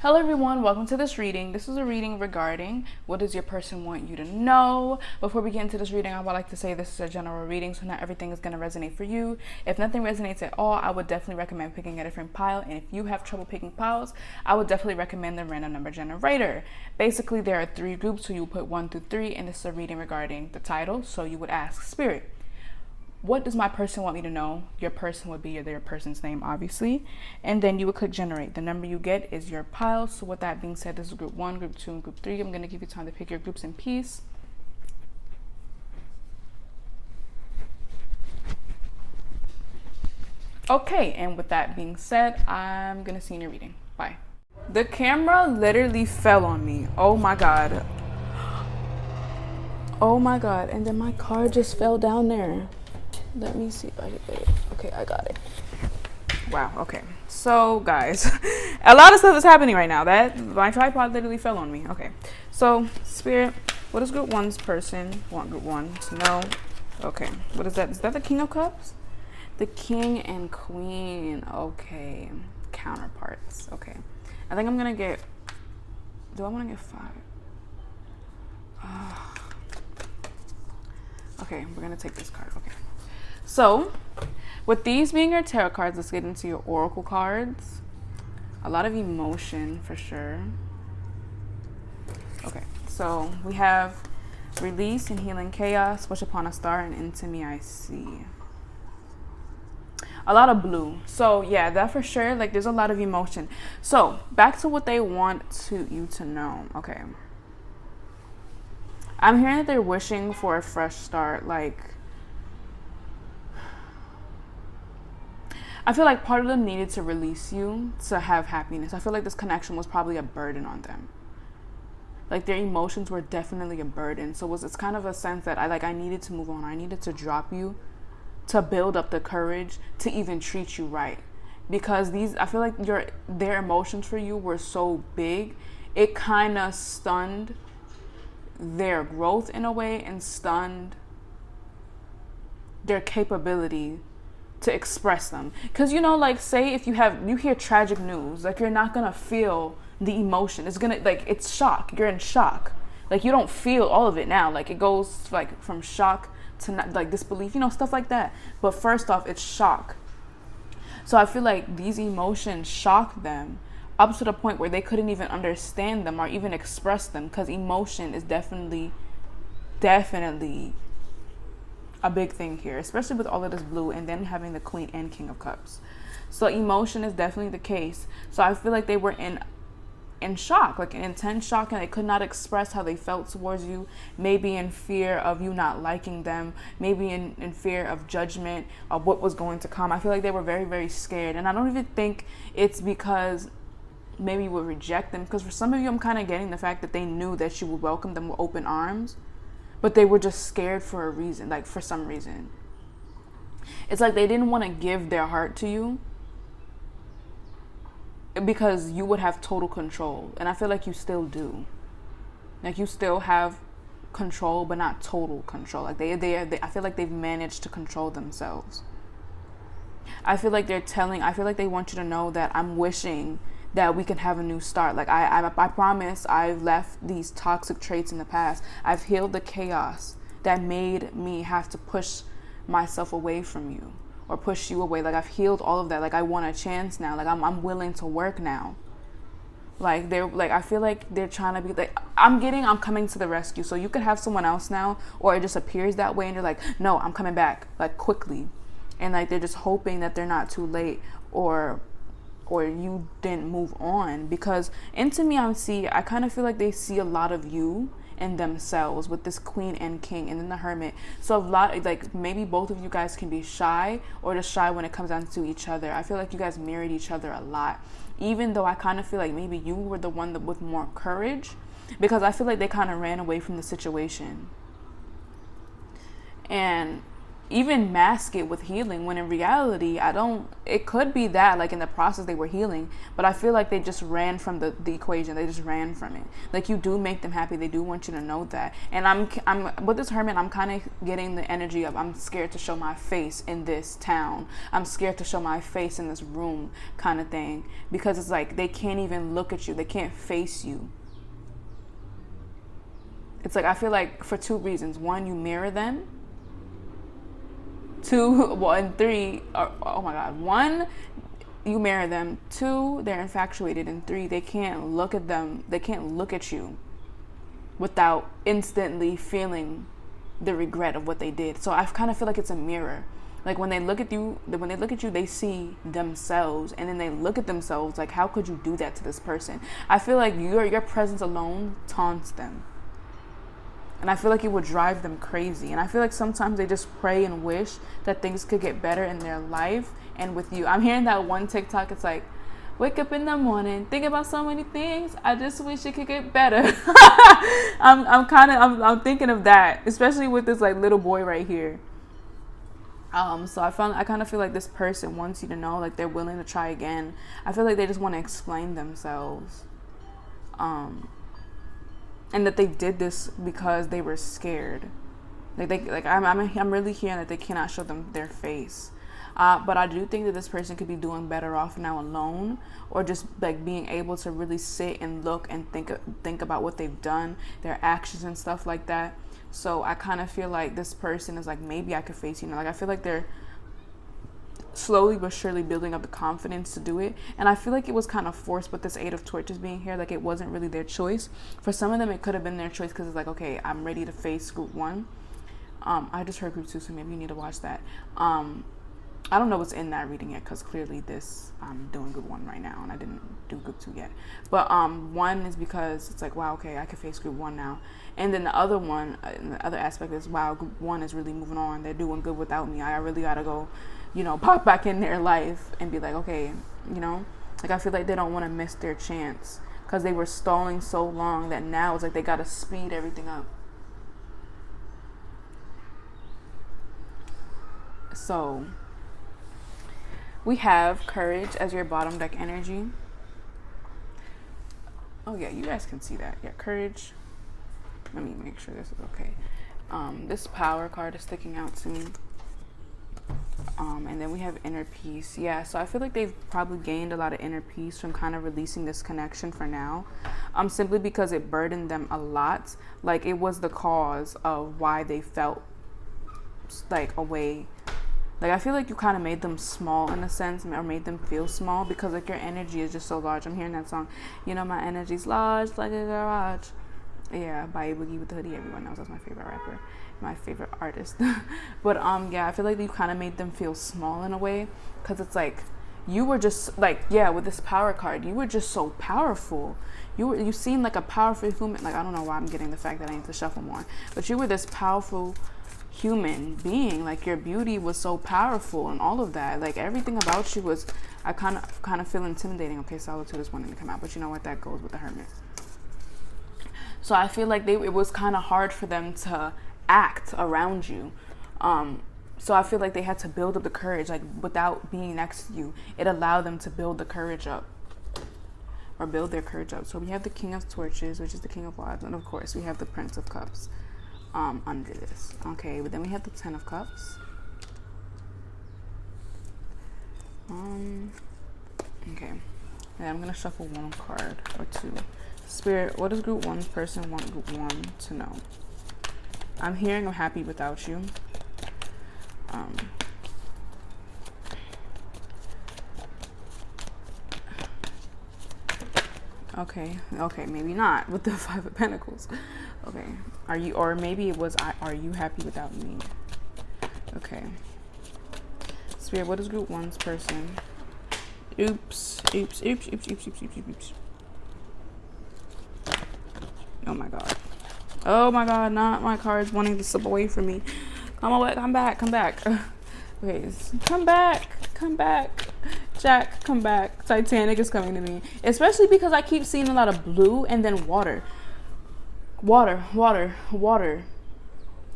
Hello everyone, welcome to this reading. This is a reading regarding what does your person want you to know. Before we get into this reading, I would like to say this is a general reading, so not everything is going to resonate for you. If nothing resonates at all, I would definitely recommend picking a different pile. And if you have trouble picking piles, I would definitely recommend the random number generator. Basically, there are three groups, so you put 1 through 3, and this is a reading regarding the title. So you would ask Spirit, what does my person want me to know? Your person would be their person's name, obviously. And then you would click generate. The number you get is your pile. So with that being said, this is group 1, group 2, and group 3. I'm going to give you time to pick your groups in peace. Okay, and with that being said, I'm going to see you in your reading. Bye. The camera literally fell on me. Oh my God. Oh my God. And then my card just fell down there. Let me see if I can get it. Okay, I got it. Wow, okay. So, guys, a lot of stuff is happening right now. That my tripod literally fell on me. Okay. So, Spirit, what does group 1's person want group 1 to know? Okay. What is that? Is that the King of Cups? The King and Queen. Okay. Counterparts. Okay. I think I'm going to get... Do I want to get 5? Okay, we're going to take this card. Okay. So, with these being your tarot cards, let's get into your oracle cards. A lot of emotion for sure. Okay, so we have release and healing chaos, wish upon a star, and into me I see. A lot of blue. So yeah, that for sure, like there's a lot of emotion. So back to what they want you to know. Okay. I'm hearing that they're wishing for a fresh start, like I feel like part of them needed to release you to have happiness. I feel like this connection was probably a burden on them. Like their emotions were definitely a burden. So it's kind of a sense that I needed to move on. I needed to drop you to build up the courage to even treat you right. Because I feel like their emotions for you were so big, it kind of stunned their growth in a way and stunned their capability to express them. Because like say if you hear tragic news, like you're not gonna feel the emotion. It's gonna it's shock. You're in shock. Like you don't feel all of it now. Like it goes like from shock to not, like disbelief, stuff like that. But first off, it's shock. So I feel like these emotions shocked them up to the point where they couldn't even understand them or even express them, because emotion is definitely a big thing here, especially with all of this blue and then having the Queen and King of Cups. So emotion is definitely the case. So I feel like they were in shock, like an intense shock, and they could not express how they felt towards you, maybe in fear of you not liking them, maybe in fear of judgment of what was going to come. I feel like they were very, very scared. And I don't even think it's because maybe you would reject them, because for some of you, I'm kind of getting the fact that they knew that you would welcome them with open arms, but they were just scared for a reason, like for some reason. It's like they didn't want to give their heart to you because you would have total control. And I feel like you still do. Like you still have control, but not total control. Like they I feel like they've managed to control themselves. I feel like they want you to know that I'm wishing that we can have a new start. Like I promise I've left these toxic traits in the past. I've healed the chaos that made me have to push myself away from you or push you away. Like I've healed all of that. Like I want a chance now. Like I'm willing to work now. Like I feel like they're trying to be like, I'm coming to the rescue. So you could have someone else now, or it just appears that way and you're like, no, I'm coming back, like quickly. And like they're just hoping that they're not too late or you didn't move on. Because into me I kind of feel like they see a lot of you in themselves with this Queen and King and then the Hermit. So maybe both of you guys can be shy or just shy when it comes down to each other. I feel like you guys mirrored each other a lot, even though I kind of feel like maybe you were the one with more courage, because I feel like they kind of ran away from the situation. And even mask it with healing, when in reality it could be that like in the process they were healing, but I feel like they just ran from the equation. They just ran from it. Like, you do make them happy. They do want you to know that. And I'm with this Hermit, I'm kind of getting the energy of, I'm scared to show my face in this town, I'm scared to show my face in this room, kind of thing, because it's like they can't even look at you, they can't face you. It's like, I feel like for two reasons. One, you mirror them. Two, well, and three, oh my God. One, you mirror them. Two, they're infatuated. And three, they can't look at them. They can't look at you without instantly feeling the regret of what they did. So I kind of feel like it's a mirror. Like, when they look at you, they see themselves, and then they look at themselves like, how could you do that to this person? I feel like your presence alone taunts them. And I feel like it would drive them crazy. And I feel like sometimes they just pray and wish that things could get better in their life and with you. I'm hearing that one TikTok. It's like, wake up in the morning, think about so many things. I just wish it could get better. I'm thinking of that, especially with this like little boy right here. So I kind of feel like this person wants you to know, like, they're willing to try again. I feel like they just want to explain themselves. And that they did this because they were scared. I'm really hearing that they cannot show them their face. But I do think that this person could be doing better off now alone, or just like being able to really sit and look and think about what they've done, their actions and stuff like that. So I kind of feel like this person is like, maybe I could face you. Like, I feel like they're slowly but surely building up the confidence to do it. And I feel like it was kind of forced with this 8 of Torches being here. Like, it wasn't really their choice. For some of them, it could have been their choice, because it's like, okay, I'm ready to face group 1. I just heard group 2, so maybe you need to watch that. I don't know what's in that reading yet, because clearly I'm doing group 1 right now, and I didn't do group 2 yet. But 1 is because it's like, wow, okay, I can face group 1 now. And then the other one, the other aspect is, wow, group 1 is really moving on. They're doing good without me. I really got to go, pop back in their life and be like, okay, like, I feel like they don't want to miss their chance, because they were stalling so long that now it's like they got to speed everything up. So we have Courage as your bottom deck energy. Oh yeah, you guys can see that. Yeah, Courage. Let me make sure this is okay. This Power card is sticking out to me. And then we have Inner Peace. Yeah, so I feel like they've probably gained a lot of inner peace from kind of releasing this connection for now. Simply because it burdened them a lot. Like, it was the cause of why they felt like away. Like, I feel like you kind of made them small in a sense, or made them feel small, because like your energy is just so large. I'm hearing that song, my energy's large like a garage. Yeah, by Boogie with the Hoodie. Everyone knows that's my favorite rapper, my favorite artist. But yeah, I feel like you kind of made them feel small in a way, because it's like you were just like, yeah, with this Power card, you were just so powerful. You seemed like a powerful human. Like, I don't know why I'm getting the fact that I need to shuffle more, but you were this powerful human being. Like, your beauty was so powerful and all of that. Like, everything about you was, I kind of feel intimidating. Okay, Solitude is wanting to come out, but you know what, that goes with the Hermit. So I feel like it was kind of hard for them to act around you. So I feel like they had to build up the courage, like, without being next to you. It allowed them to build the courage up, or build their courage up. So we have the King of Torches, which is the King of Wands, and of course we have the Prince of Cups under this. Okay, but then we have the 10 of Cups. Okay, and I'm gonna shuffle one card or two. Spirit, what does group 1's person want group 1 to know? I'm hearing I'm happy without you. Okay, maybe not with the 5 of Pentacles. Okay, are you, or maybe it was, are you happy without me? Okay. Spirit, what is group 1's person? Oops. Oh my god, not my cards wanting to slip away from me. Come back. Okay, come back. Jack, come back. Titanic is coming to me. Especially because I keep seeing a lot of blue and then water. Water.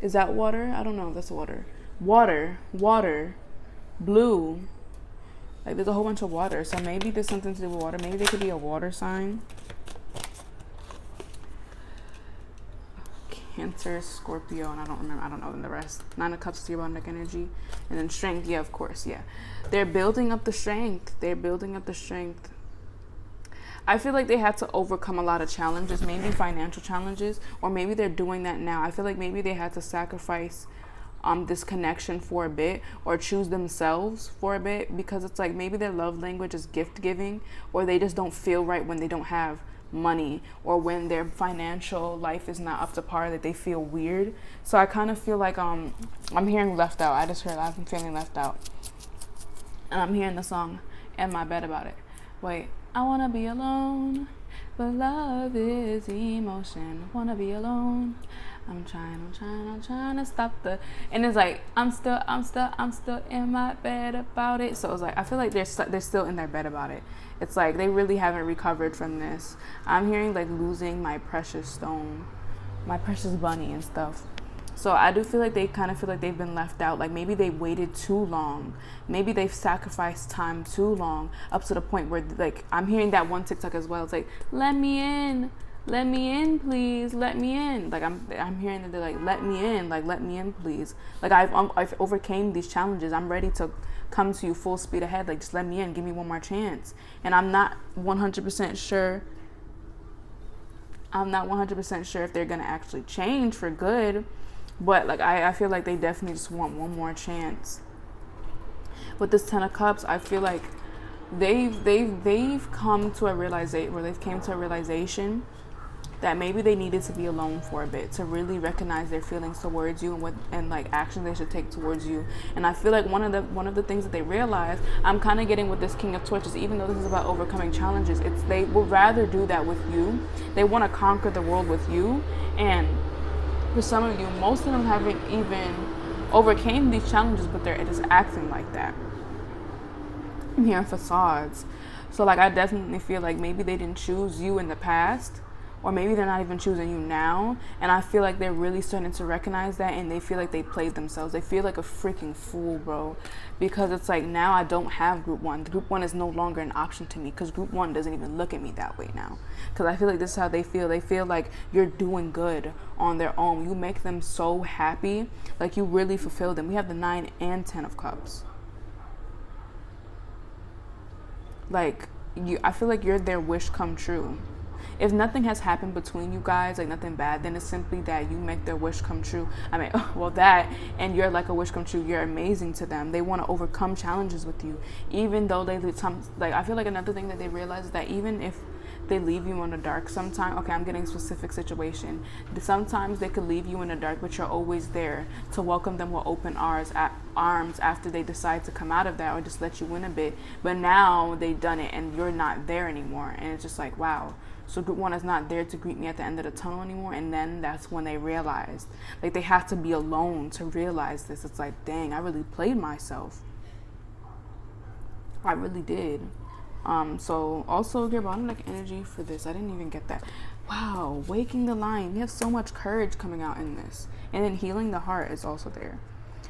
Is that water? I don't know if that's water. water, blue. Like there's a whole bunch of water. So maybe there's something to do with water. Maybe they could be a water sign. Cancer, Scorpio, and I don't know the rest. 9 of Cups, Theuronic energy. And then strength, yeah, of course, yeah. They're building up the strength. I feel like they had to overcome a lot of challenges, maybe financial challenges, or maybe they're doing that now. I feel like maybe they had to sacrifice this connection for a bit, or choose themselves for a bit, because it's like maybe their love language is gift giving, or they just don't feel right when they don't have money, or when their financial life is not up to par, that they feel weird. So I kind of feel like I'm hearing left out. I just heard I'm feeling left out, and I'm hearing the song in my bed about it. Wait, I wanna be alone, but love is emotion. Wanna be alone. I'm trying to stop and it's like I'm still in my bed about it. So it's like I feel like they're still in their bed about it. It's like they really haven't recovered from this. I'm hearing like losing my precious stone, my precious bunny and stuff. So I do feel like they kind of feel like they've been left out. Like maybe they waited too long. Maybe they've sacrificed time too long, up to the point where like I'm hearing that one TikTok as well. It's like, let me in, please, let me in. Like I'm hearing that they're like, let me in, please. Like I've overcame these challenges. I'm ready to come to you full speed ahead. Like just let me in, give me one more chance. And I'm not 100% sure. If they're gonna actually change for good. But like I feel like they definitely just want one more chance. With this 10 of Cups, I feel like they've come to a realization that maybe they needed to be alone for a bit to really recognize their feelings towards you and what and like actions they should take towards you. And I feel like one of the things that they realize, I'm kind of getting with this King of Torches, even though this is about overcoming challenges, it's they would rather do that with you. They want to conquer the world with you. And for some of you, most of them haven't even overcame these challenges, but they're just acting like that. I'm hearing facades. So like I definitely feel like maybe they didn't choose you in the past, or maybe they're not even choosing you now. And I feel like they're really starting to recognize that, and they feel like they played themselves. They feel like a freaking fool, bro, because it's like now I don't have group 1. Group 1 is no longer an option to me, because group 1 doesn't even look at me that way now. Because I feel like this is how they feel. They feel like you're doing good on their own. You make them so happy, like you really fulfill them. We have the 9 and 10 of Cups. Like I feel like you're their wish come true. If nothing has happened between you guys, like nothing bad, then it's simply that you make their wish come true. I mean, well, that, and you're like a wish come true. You're amazing to them. They want to overcome challenges with you, even though they like. I feel like another thing that they realize is that even if they leave you in the dark sometimes, okay, I'm getting a specific situation. Sometimes they could leave you in the dark, but you're always there to welcome them with open arms after they decide to come out of that, or just let you in a bit. But now they've done it and you're not there anymore. And it's just like, wow. So group 1 is not there to greet me at the end of the tunnel anymore. And then that's when they realized, like they have to be alone to realize this. It's like, dang, I really played myself. I really did. So also your bottom deck energy for this, I didn't even get that. Wow, waking the lion. We have so much courage coming out in this. And then healing the heart is also there.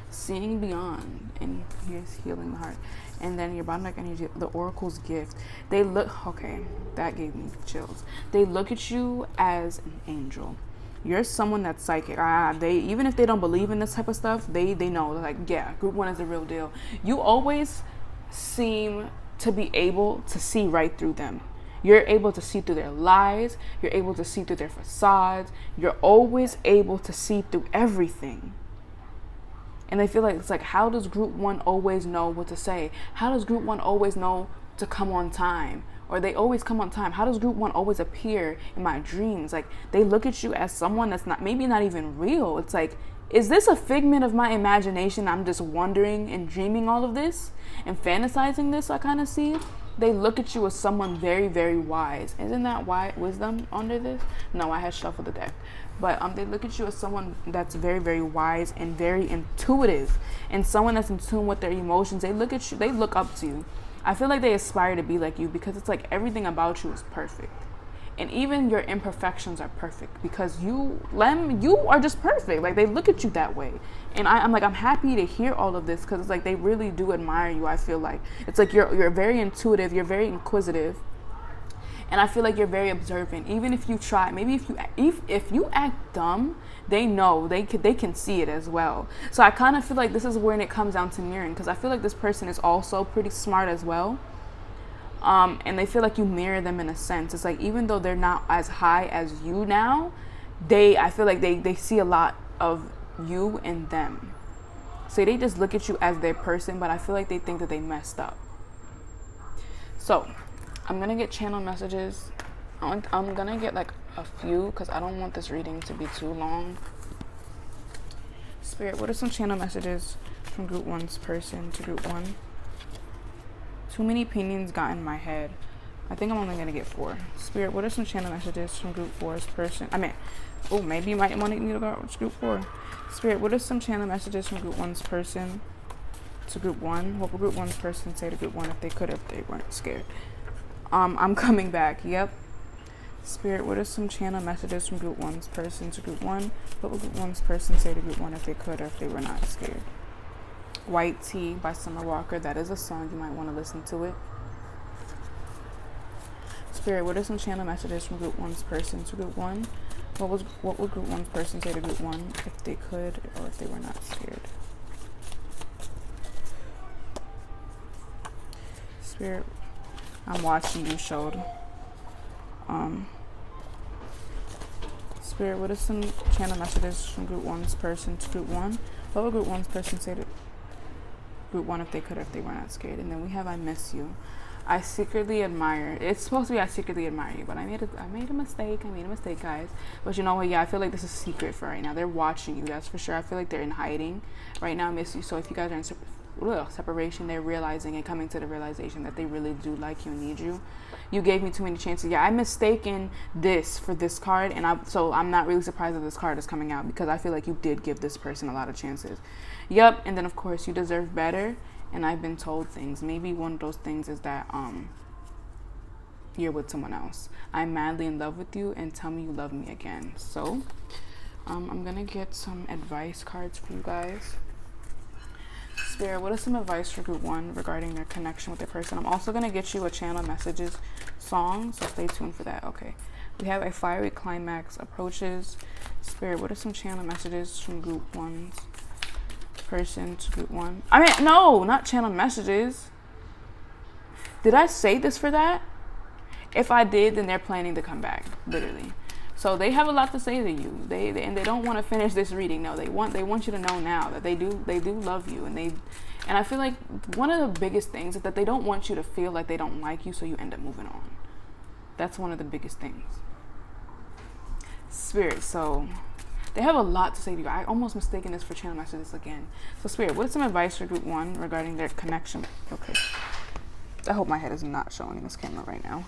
Seeing beyond, and here's healing the heart. And then your bottom deck energy, the oracle's gift. They look, okay, that gave me chills. They look at you as an angel. You're someone that's psychic. They, even if they don't believe in this type of stuff, they know, like, yeah, group 1 is the real deal. You always seem to be able to see right through them. You're able to see through their lies. You're able to see through their facades. You're always able to see through everything. And they feel like, it's like, how does group 1 always know what to say? How does group 1 always know to come on time? Or they always come on time. How does group 1 always appear in my dreams? Like, they look at you as someone that's maybe not even real. It's like, is this a figment of my imagination? I'm just wondering and dreaming all of this and fantasizing this. I kind of see. They look at you as someone very, very wise. Isn't that wisdom under this? No, I had shuffled the deck. But they look at you as someone that's very, very wise and very intuitive, and someone that's in tune with their emotions. They look at you, they look up to you. I feel like they aspire to be like you, because it's like everything about you is perfect. And even your imperfections are perfect because you are just perfect. Like, they look at you that way. And I'm like, I'm happy to hear all of this because it's like they really do admire you. I feel like it's like you're very intuitive, you're very inquisitive, and I feel like you're very observant. Even if you try, maybe if you act dumb, they know they can see it as well. So I kind of feel like this is when it comes down to mirroring, because I feel like this person is also pretty smart as well. And they feel like you mirror them in a sense. It's like, even though they're not as high as you now, I feel like they see a lot of you in them. So they just look at you as their person, but I feel like they think that they messed up. So I'm gonna get channel messages. I'm gonna get like a few because I don't want this reading to be too long. Spirit, what are some channel messages from group 1's person to group 1? Too many opinions got in my head. I think I'm only going to get 4. Spirit, what are some channel messages from group 4's person? Maybe you might want to need to go to group 4. Spirit, what are some channel messages from group 1's person to group 1? What would group 1's person say to group 1 if they could, if they weren't scared? I'm coming back. Yep. Spirit, what are some channel messages from group 1's person to group 1? What would group 1's person say to group 1 if they could, or if they were not scared? White Tea by Summer Walker. That is a song. You might want to listen to it. Spirit, what are some channel messages from group 1's person to group 1? What would group 1's person say to group 1 if they could, or if they were not scared? Spirit, I'm watching you showed. Spirit, what are some channel messages from group 1's person to group 1? What would group 1's person say to group 1 if they could, or if they were not scared? And then we have I miss you. I secretly admire. It's supposed to be I secretly admire you, but I made a mistake. I made a mistake, guys. But you know what? Yeah, I feel like this is secret for right now. They're watching you. That's for sure. I feel like they're in hiding right now. I miss you. So if you guys are in separation, they're realizing and coming to the realization that they really do like you and need you. You gave me too many chances. Yeah, I mistaken this for this card, and I'm not really surprised that this card is coming out, because I feel like you did give this person a lot of chances. Yep. And then of course you deserve better. And I've been told things. Maybe one of those things is that you're with someone else. I'm madly in love with you, and tell me you love me again. So I'm gonna get some advice cards for you guys. Spirit, what is some advice for group 1 regarding their connection with their person? I'm also gonna get you a channel messages song, so stay tuned for that. Okay, we have a fiery climax approaches. Spirit, what are some channel messages from group 1's person to group 1? No, not channel messages. Did I say this for that? If I did, then they're planning to come back, literally. So they have a lot to say to you. They don't want to finish this reading. No, they want you to know now that they do love you, and I feel like one of the biggest things is that they don't want you to feel like they don't like you, so you end up moving on. That's one of the biggest things. Spirit, so they have a lot to say to you. I almost mistaken this for channel messages again. So Spirit, what's some advice for group 1 regarding their connection? Okay. I hope my head is not showing in this camera right now.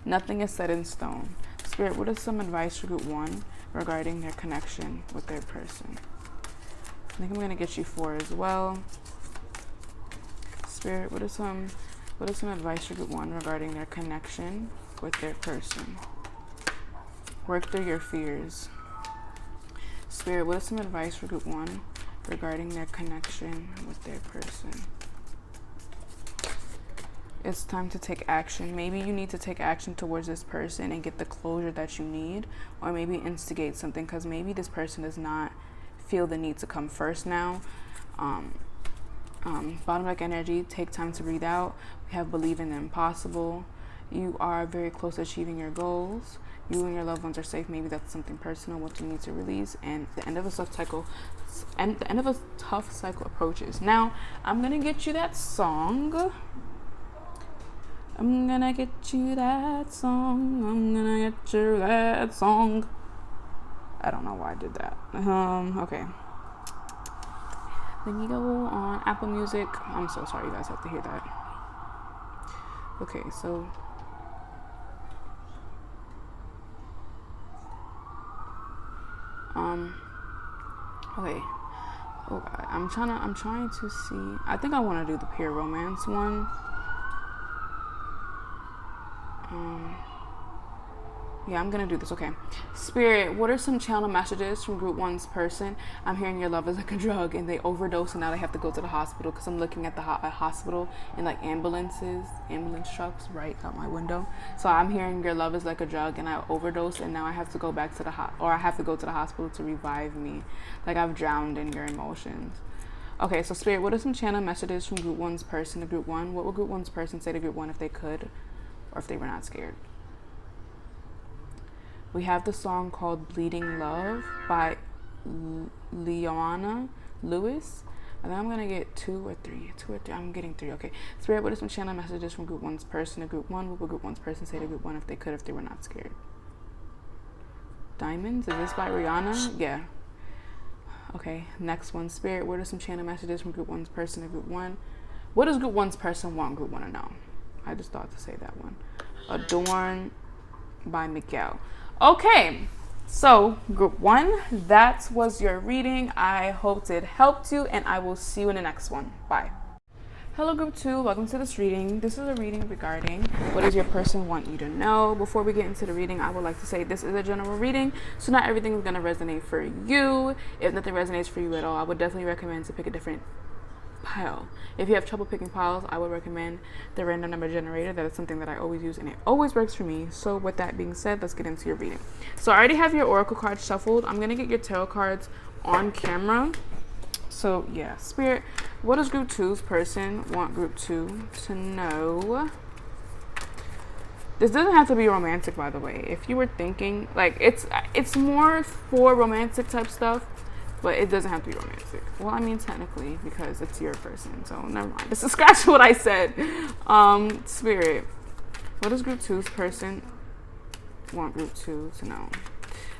Nothing is set in stone. Spirit, what is some advice for group 1 regarding their connection with their person? I think I'm going to get you 4 as well. Spirit, what is some advice for group 1 regarding their connection with their person? Work through your fears. Spirit, what is some advice for group 1 regarding their connection with their person? It's time to take action. Maybe you need to take action towards this person and get the closure that you need, or maybe instigate something, because maybe this person does not feel the need to come first now. Bottom deck energy, take time to breathe out. We have believe in the impossible. You are very close to achieving your goals. You and your loved ones are safe. Maybe that's something personal, what you need to release. And the end of a tough cycle approaches. Now, I'm gonna get you that song. I'm gonna get you that song. I'm gonna get you that song. I don't know why I did that. Okay. Then you go on Apple Music. I'm so sorry you guys have to hear that. Okay, so okay. Oh God, I'm trying to see. I think I want to do the pure romance one. Yeah, I'm gonna do this. Okay. Spirit, what are some channel messages from group one's person? I'm hearing your love is like a drug and they overdose and now they have to go to the hospital because I'm looking at the hospital and like ambulance trucks right out my window. So I'm hearing your love is like a drug and I overdosed and now I have to go back to the I have to go to the hospital to revive me. Like I've drowned in your emotions. Okay, so Spirit, what are some channel messages from group one's person to group one? What would group one's person say to group one if they could or if they were not scared? We have the song called Bleeding Love by Leona Lewis. I think I'm going to get two or three. I'm getting three. Okay. Spirit, what are some channel messages from group one's person to group one? What would group one's person say to group one if they could, if they were not scared? Diamonds? Is this by Rihanna? Yeah. Okay. Next one. Spirit, what are some channel messages from group one's person to group one? What does group one's person want group one to know? I just thought to say that one. Adorn by Miguel. Okay, so group one, that was your reading. I hope it helped you and I will see you in the next one. Bye. Hello group two, welcome to this reading. This is a reading regarding what does your person want you to know. Before we get into the reading, I would like to say this is a general reading, so not everything is going to resonate for you. If nothing resonates for you at all, I would definitely recommend to pick a different pile. If you have trouble picking piles, I would recommend the random number generator. That is something that I always use and it always works for me. So with that being said, let's get into your reading. So I already have your oracle cards shuffled. I'm gonna get your tarot cards on camera. So yeah, Spirit, what does group two's person want group two to know? This doesn't have to be romantic, by the way. If you were thinking like it's more for romantic type stuff, but it doesn't have to be romantic. Well, I mean, technically, because it's your person. So, never mind. Just scratch what I said. Spirit, what does group two's person want group two to know?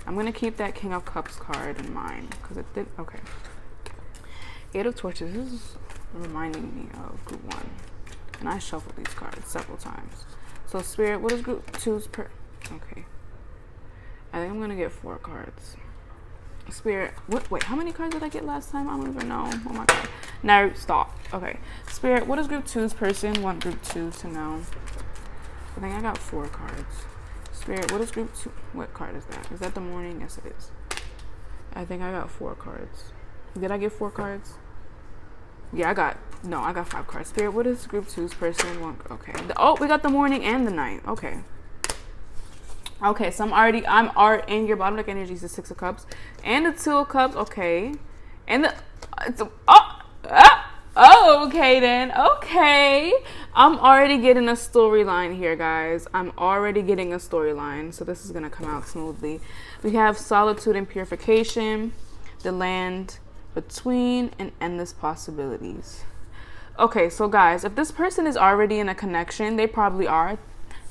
I'm going to keep that King of Cups card in mind. Because it did... Okay. Eight of Torches. This is reminding me of group one. And I shuffled these cards several times. So, Spirit, what is group two's Okay. I think I'm going to get 4 cards. Spirit, wait, how many cards did I get last time? I don't even know. Oh my god. Now, stop. Okay. Spirit, what does group two's person want group two to know? I think I got 4 cards. Spirit, what is group two? What card is that? Is that the morning? Yes, it is. I think I got 4 cards. Did I get 4 cards? Yeah, I got 5 cards. Spirit, what does group two's person want? Okay. We got the morning and the night. Okay. Okay, so I'm already in your bottom deck energy is the 6 of Cups and the 2 of Cups. Okay, and okay then. Okay, I'm already getting a storyline here, guys. I'm already getting a storyline, so this is gonna come out smoothly. We have solitude and purification, the land between, and endless possibilities. Okay, so guys, if this person is already in a connection, they probably are.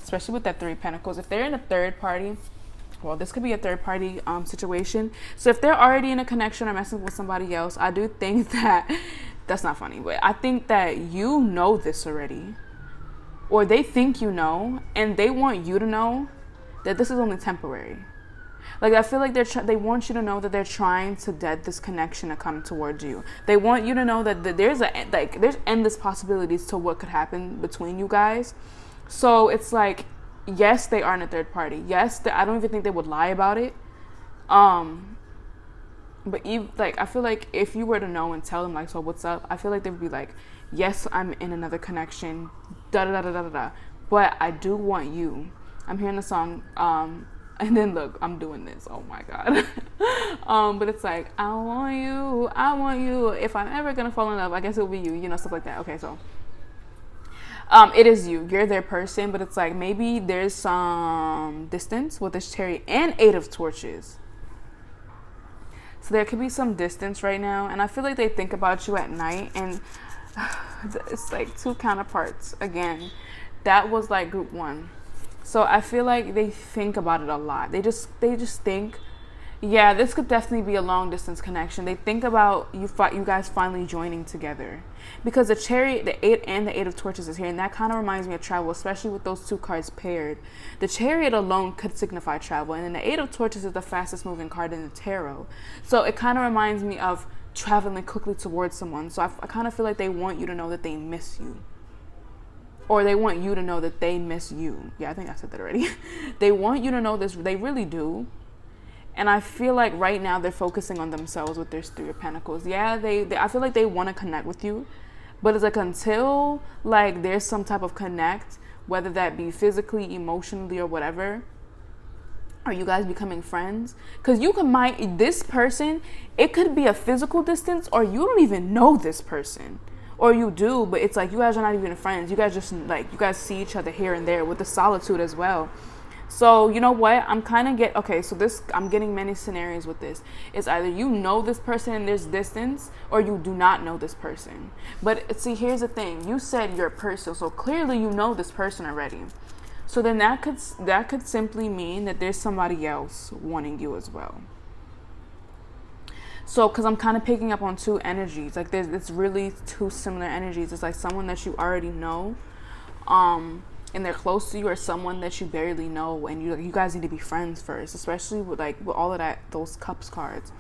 Especially with that 3 of Pentacles. If they're in a third party, well, this could be a third party situation. So if they're already in a connection or messing with somebody else, I do think that, that's not funny, but I think that you know this already. Or they think you know, and they want you to know that this is only temporary. Like, I feel like they want you to know that they're trying to dead this connection to come towards you. They want you to know that there's endless possibilities to what could happen between you guys. So it's like, yes, they are in a third party. Yes, I don't even think they would lie about it. But I feel like if you were to know and tell them like, so what's up? I feel like they would be like, yes, I'm in another connection. Da da da da da da. But I do want you. I'm hearing the song. And then look, I'm doing this. Oh my god. But it's like, I want you. I want you. If I'm ever gonna fall in love, I guess it'll be you. You know, stuff like that. Okay, so. It is you. You're their person, but it's like maybe there's some distance with this Chariot and 8 of Torches. So there could be some distance right now, and I feel like they think about you at night, and it's like 2 counterparts. Again, that was like group 1. So I feel like they think about it a lot. They just think, yeah, this could definitely be a long distance connection. They think about you guys finally joining together. Because the Chariot, the 8 and the 8 of Torches is here, and that kind of reminds me of travel, especially with those 2 cards paired. The Chariot alone could signify travel, and then the 8 of Torches is the fastest moving card in the tarot. So it kind of reminds me of traveling quickly towards someone. So I kind of feel like they want you to know that they miss you. or they want you to know that they miss you. Yeah, I think I said that already. They want you to know this. They really do. And I feel like right now they're focusing on themselves with their Three of Pentacles. Yeah, they I feel like they want to connect with you, but it's like until like there's some type of connect, whether that be physically, emotionally, or whatever, are you guys becoming friends? Because this person, it could be a physical distance, or you don't even know this person. Or you do, but it's like you guys are not even friends. You guys just like, you guys see each other here and there with the solitude as well. So you know what? I'm getting many scenarios with this. It's either you know this person and there's distance, or you do not know this person. But see, here's the thing. You said you're a person, so clearly you know this person already. So then that could simply mean that there's somebody else wanting you as well. So, because I'm kind of picking up on two energies. Like it's really two similar energies. It's like someone that you already know, and they're close to you, or someone that you barely know, and you guys need to be friends first, especially with all of those cups cards.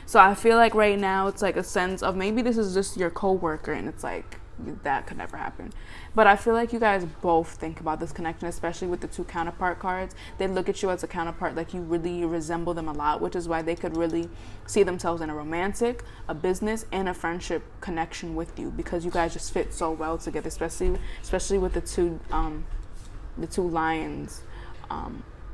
So I feel like right now it's like a sense of maybe this is just your coworker, and it's like that could never happen. But I feel like you guys both think about this connection, especially with the two counterpart cards. They look at you as a counterpart, like you really resemble them a lot, which is why they could really see themselves in a romantic, a business, and a friendship connection with you, because you guys just fit so well together, especially with the two lions,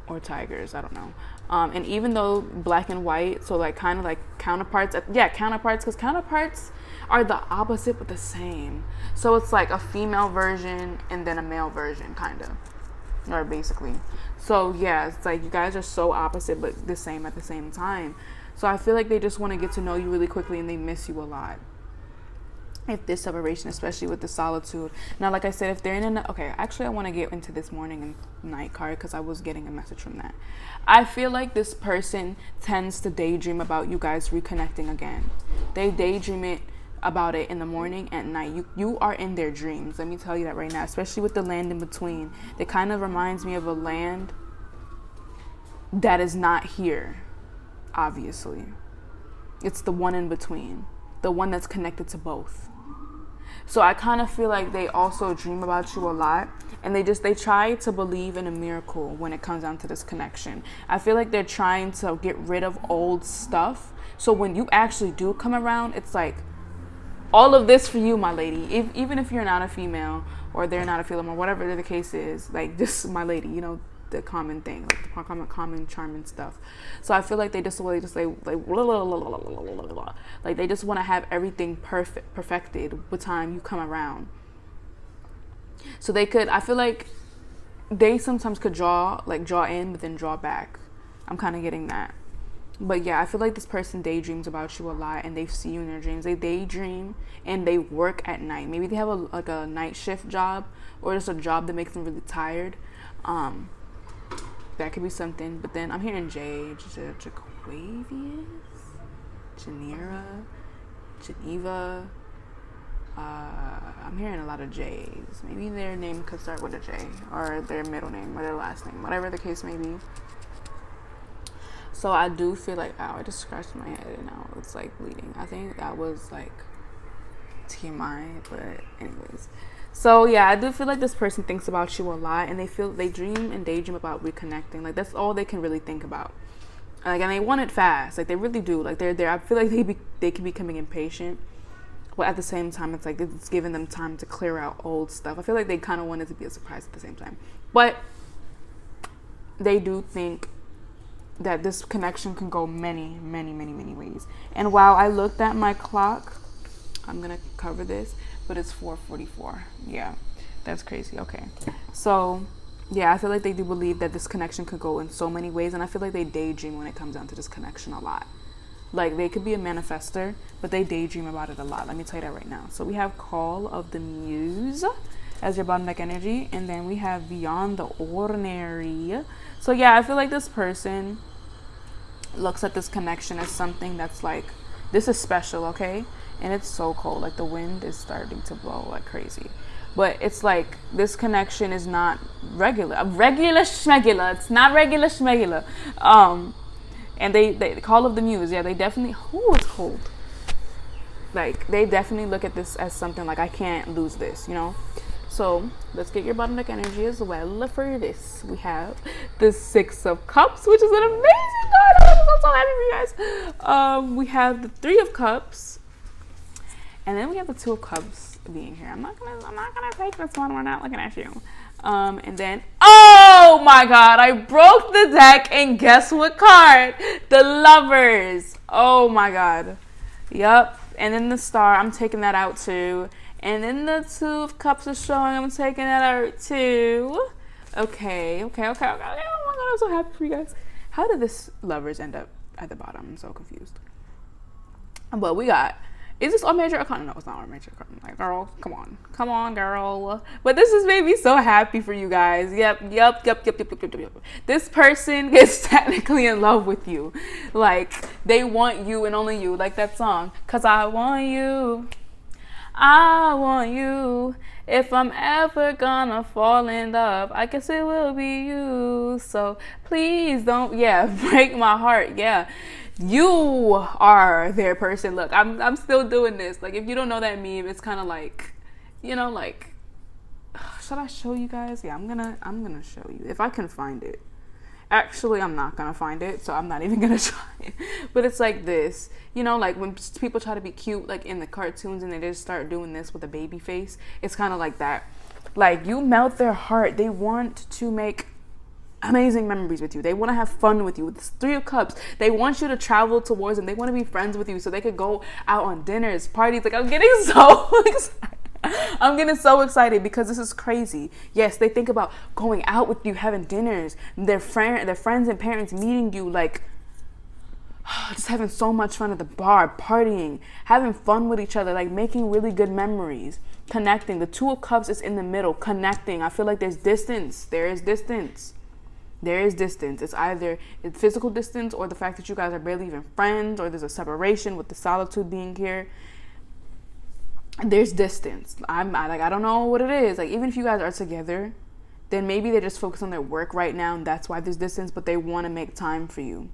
or tigers, I don't know. And even though black and white, so like kind of like counterparts, because counterparts are the opposite but the same. So it's like a female version and then a male version, kind of, or basically. So yeah, it's like you guys are so opposite but the same at the same time. So I feel like they just want to get to know you really quickly, and they miss you a lot. If this separation, especially with the solitude. Now, like I said, if they're in I want to get into this morning and night card, because I was getting a message from that. I feel like this person tends to daydream about you guys reconnecting again. They daydream about it in the morning and night. You are in their dreams. Let me tell you that right now, especially with the land in between. It kind of reminds me of a land that is not here, obviously. It's the one in between, the one that's connected to both. So I kind of feel like they also dream about you a lot, and they try to believe in a miracle when it comes down to this connection. I feel like they're trying to get rid of old stuff, so when you actually do come around, it's like all of this for you, my lady. Even if you're not a female, or they're not a female, or whatever the case is, like just my lady, the common thing, like the common charming stuff. So I feel like they just want to they just want to have everything perfected by the time you come around. So I feel like they sometimes could draw in but then draw back. I'm kind of getting that. But yeah, I feel like this person daydreams about you a lot, and they see you in their dreams. They daydream and they work at night. Maybe they have a night shift job, or just a job that makes them really tired. That could be something. But then I'm hearing Jaquavius, Geneva. I'm hearing a lot of J's. Maybe their name could start with a J, or their middle name, or their last name, whatever the case may be. So I do feel like, I just scratched my head and now it's like bleeding. I think that was like TMI, but anyways. So yeah, I do feel like this person thinks about you a lot, and they dream and daydream about reconnecting. Like that's all they can really think about. Like, and they want it fast. Like they really do. Like they're there. I feel like they can be becoming impatient, but at the same time, it's like it's giving them time to clear out old stuff. I feel like they kind of want it to be a surprise at the same time, but they do think that this connection can go many, many, many, many ways. And while I looked at my clock, I'm gonna cover this, but it's 4:44. Yeah, that's crazy. Okay, so yeah, I feel like they do believe that this connection could go in so many ways, and I feel like they daydream when it comes down to this connection a lot. Like they could be a manifester, but they daydream about it a lot. Let me tell you that right now. So we have Call of the Muse as your bottom deck energy, and then we have Beyond the Ordinary. So yeah, I feel like this person looks at this connection as something that's like, this is special, okay? And it's so cold. Like the wind is starting to blow like crazy. But it's like this connection is not regular. Regular schmegular. It's not regular schmegular. And they Call of the Muse. Yeah, they definitely. It's cold. Like they definitely look at this as something like, I can't lose this, So let's get your bottom deck energy as well. For this, we have the Six of Cups, which is an amazing card. I'm so happy for you guys. We have the Three of Cups, and then we have the Two of Cups being here. I'm not gonna take this one. We're not looking at you. And then, oh my God, I broke the deck, and guess what card? The Lovers. Oh my God. Yep. And then the Star, I'm taking that out too. And then the Two of Cups is showing, I'm taking that out too. Okay. Oh my God, I'm so happy for you guys. How did this Lovers end up at the bottom? I'm so confused. But we got, is this all major arcana? No, it's not all major arcana. Like, girl, come on, girl. But this has made me so happy for you guys. Yep. This person is technically in love with you. Like, they want you and only you. Like that song, 'Cause I want you. If I'm ever gonna fall in love, I guess it will be you. So please don't, break my heart. Yeah. You are their person. Look, I'm still doing this. Like, if you don't know that meme, it's kind of like, like, should I show you guys? Yeah, I'm gonna show you if I can find it. Actually, I'm not gonna find it, so I'm not even gonna try it. But it's like this, like when people try to be cute, like in the cartoons, and they just start doing this with a baby face. It's kind of like that. Like, you melt their heart. They want to make amazing memories with you. They want to have fun with you. With this Three of Cups, they want you to travel towards them. They want to be friends with you so they could go out on dinners, parties. Like, I'm getting so excited. I'm getting so excited because this is crazy. Yes, they think about going out with you, having dinners, their friends and parents meeting you, like, just having so much fun at the bar, partying, having fun with each other, like making really good memories, connecting. The Two of Cups is in the middle, connecting. I feel like there's distance. There is distance. It's either physical distance or the fact that you guys are barely even friends, or there's a separation with the solitude being here. There's distance. I don't know what it is. Like, even if you guys are together, then maybe they're just focused on their work right now, and that's why there's distance, but they want to make time for you.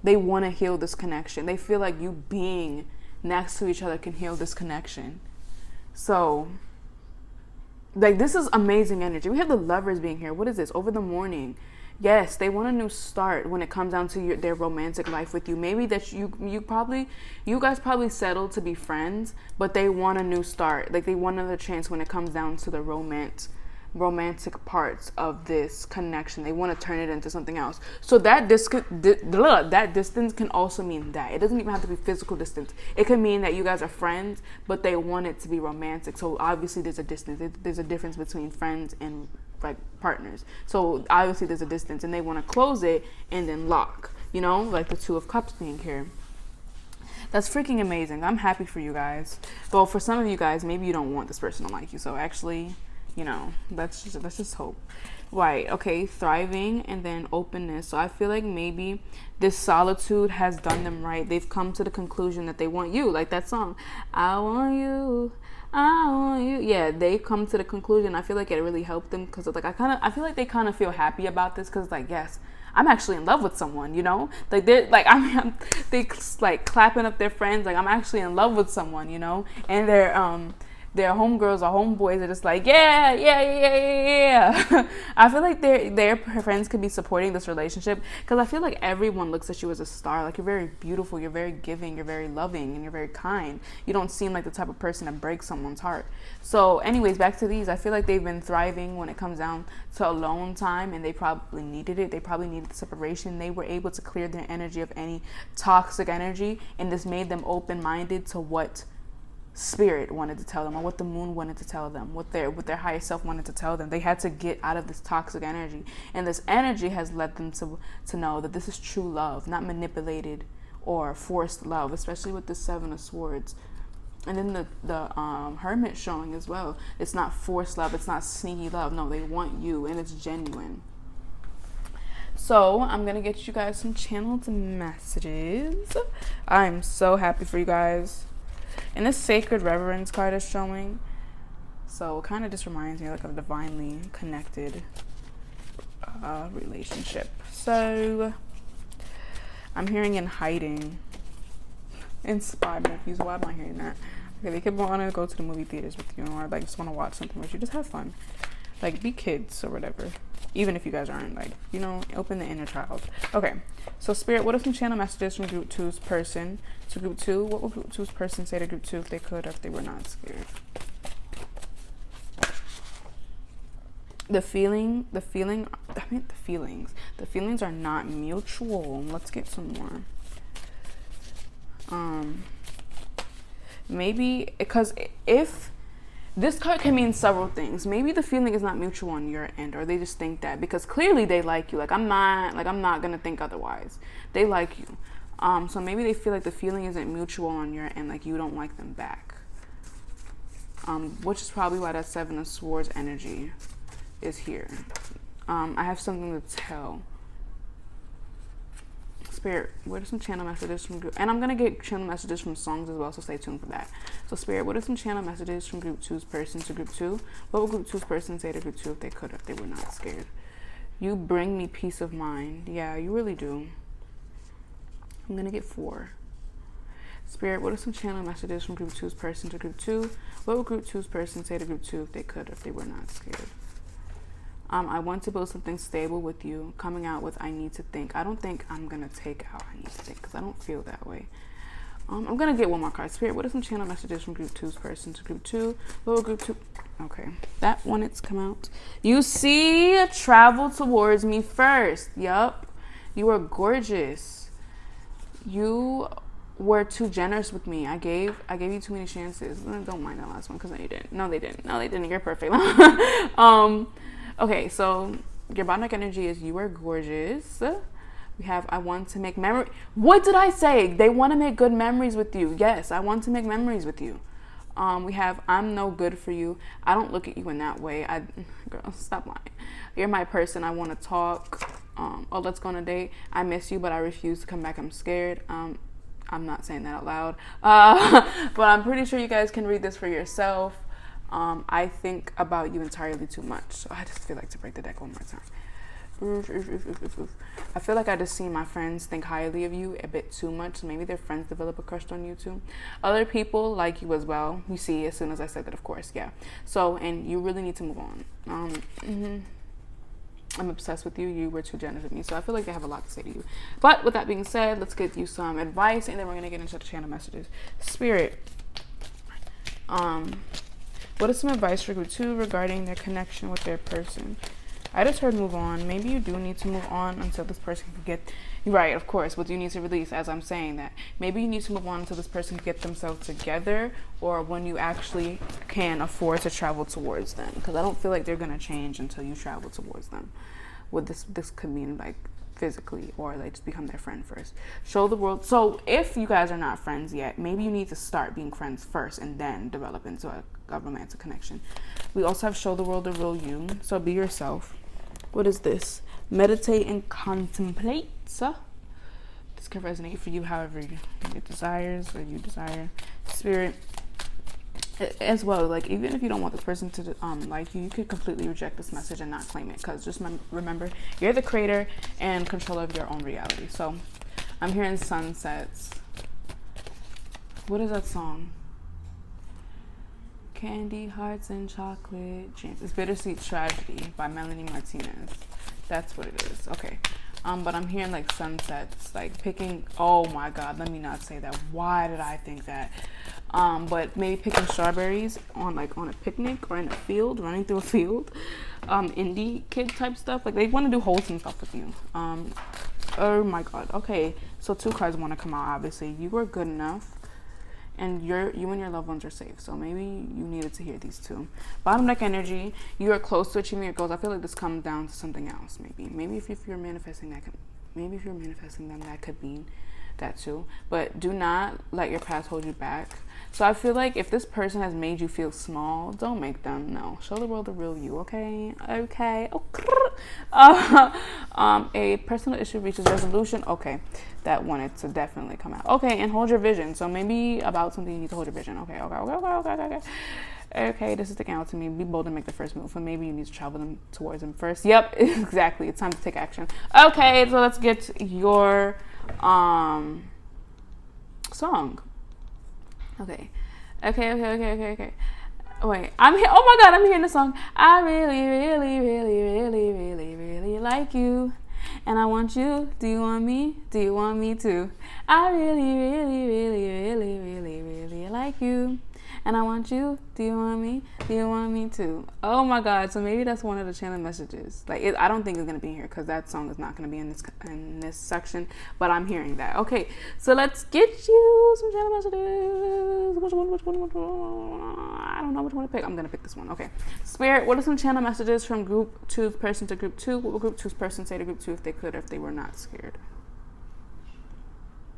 They want to heal this connection. They feel like you being next to each other can heal this connection. So, like, this is amazing energy. We have the Lovers being here. What is this? Over the morning. Yes, they want a new start when it comes down to their romantic life with you. Maybe that you guys probably settled to be friends, but they want a new start. Like, they want another chance when it comes down to the romantic parts of this connection. They want to turn it into something else. So that distance can also mean that. It doesn't even have to be physical distance. It can mean that you guys are friends, but they want it to be romantic. So obviously there's a distance. There's a difference between friends and like partners. So obviously there's a distance, and they want to close it and then lock, like the Two of Cups being here. That's freaking amazing. I'm happy for you guys. Well, for some of you guys, maybe you don't want this person to like you. So actually, let's just hope. Right. Okay. Thriving, and then openness. So I feel like maybe this solitude has done them right. They've come to the conclusion that they want you, like that song, I want you. Yeah, they come to the conclusion. I feel like it really helped them, because like I feel like they kind of feel happy about this, because like, yes, I'm actually in love with someone, like they're like, they like clapping up their friends, like, I'm actually in love with someone, and their homegirls or homeboys are just like, yeah. I feel like their friends could be supporting this relationship, because I feel like everyone looks at you as a star. Like, you're very beautiful, you're very giving, you're very loving, and you're very kind. You don't seem like the type of person that breaks someone's heart. So anyways, back to these. I feel like they've been thriving when it comes down to alone time, and they probably needed it. They probably needed the separation. They were able to clear their energy of any toxic energy, and this made them open-minded to what spirit wanted to tell them, or what the moon wanted to tell them, what their higher self wanted to tell them. They had to get out of this toxic energy, and this energy has led them to know that this is true love, not manipulated or forced love, especially with the Seven of Swords. And then the Hermit showing as well. It's not forced love, it's not sneaky love. No, they want you, and it's genuine. So I'm gonna get you guys some channeled messages. I'm so happy for you guys. And this Sacred Reverence card is showing. So it kind of just reminds me like of a divinely connected relationship. So I'm hearing in hiding. Inspired nephews. Why am I hearing that? Okay, they could want to go to the movie theaters with you, or like just want to watch something with you. Just have fun. Like, be kids or whatever. Even if you guys aren't, like, you know, open the inner child. Okay, so Spirit, what are some channel messages from Group 2's person to Group 2? What would Group 2's person say to Group 2 if they could, or if they were not scared? The feelings are not mutual. Let's get some more. Maybe, because if this card can mean several things. Maybe the feeling is not mutual on your end, or they just think that because clearly they like you. Like I'm not gonna think otherwise. They like you. So maybe they feel like the feeling isn't mutual on your end, like you don't like them back. Which is probably why that 7 of Swords energy is here. I have something to tell. Spirit, what are some channel messages from Group? And I'm gonna get channel messages from songs as well, so stay tuned for that. So Spirit, what are some channel messages from Group 2's person to Group 2? What would Group 2's person say to Group 2 if they could, if they were not scared? You bring me peace of mind. Yeah, you really do. I'm gonna get 4. Spirit, what are some channel messages from Group 2's person to Group 2? What would Group 2's person say to Group 2 if they could, if they were not scared? I want to build something stable with you. Coming out with I need to think. I don't think I'm going to take out I need to think because I don't feel that way. I'm going to get one more card. Spirit, what are some channel messages from Group 2's person to Group 2? What will Group 2... Okay. That one, it's come out. You see, travel towards me first. Yup. You are gorgeous. You were too generous with me. I gave you too many chances. Don't mind that last one because you didn't. No, they didn't. You're perfect. Okay, so your bottom energy is you are gorgeous. We have I want to make memory. What did I say? They want to make good memories with you. Yes, I want to make memories with you. We have I'm no good for you. I don't look at you in that way. Girl, stop lying. You're my person. I want to talk. Oh, let's go on a date. I miss you, but I refuse to come back. I'm scared. I'm not saying that out loud. But I'm pretty sure you guys can read this for yourself. I think about you entirely too much. So I just feel like to break the deck one more time. I feel like I just see my friends think highly of you a bit too much. So maybe their friends develop a crush on you too. Other people like you as well. You see as soon as I said that, of course. Yeah. So, and you really need to move on. I'm obsessed with you. You were too generous with me. So I feel like they have a lot to say to you. But with that being said, let's get you some advice. And then we're going to get into the channel messages. Spirit. What is some advice for Group 2 regarding their connection with their person? I just heard move on. Maybe you do need to move on until this person can get... Right, of course. What do you need to release as I'm saying that? Maybe you need to move on until this person can get themselves together, or when you actually can afford to travel towards them. Because I don't feel like they're going to change until you travel towards them. What this could mean, like, physically, or like just become their friend first. Show the world. So if you guys are not friends yet, maybe you need to start being friends first and then develop into a romantic connection. We also have show the world the real you. So be yourself. What is this? Meditate and contemplate. This can resonate for you however it desires or you desire. Spirit. As well, like even if you don't want this person to like you, you could completely reject this message and not claim it, because just remember you're the creator and controller of your own reality. So I'm hearing sunsets. What is that song? Candy Hearts and Chocolate Dreams. It's Bittersweet Tragedy by Melanie Martinez. That's what it is. Okay. But I'm hearing like sunsets, like picking, oh my God, let me not say that. Why did I think that? But maybe picking strawberries on a picnic or in a field, running through a field. Indie kid type stuff. Like they want to do wholesome stuff with you. Oh my God. Okay. So 2 cards want to come out, obviously. You are good enough. And you and your loved ones are safe. So maybe you needed to hear these 2. Bottom deck energy. You are close to achieving your goals. I feel like this comes down to something else. Maybe if you're manifesting that, maybe if you're manifesting them, that could mean that too. But do not let your past hold you back. So I feel like if this person has made you feel small, don't make them. No, show the world the real you. Okay. A personal issue reaches resolution. Okay, that wanted to definitely come out. Okay, and hold your vision. So maybe about something you need to hold your vision. Okay, this is sticking out to me. Be bold and make the first move. But maybe you need to travel them towards them first. Yep, exactly. It's time to take action. Okay, so let's get your song. Okay, Okay. Wait, I'm here. Oh my God, I'm hearing the song. I really like you. And I want you. Do you want me? Do you want me too? I really like you. And I want you. Do you want me? Do you want me too? Oh my God. So maybe that's one of the channel messages. Like, I don't think it's going to be here because that song is not going to be in this section. But I'm hearing that. Okay. So let's get you some channel messages. Which one? I don't know which one to pick. I'm going to pick this one. Okay. Spirit, what are some channel messages from group 2 person to group 2? What would group 2's person say to group 2 if they could, if they were not scared?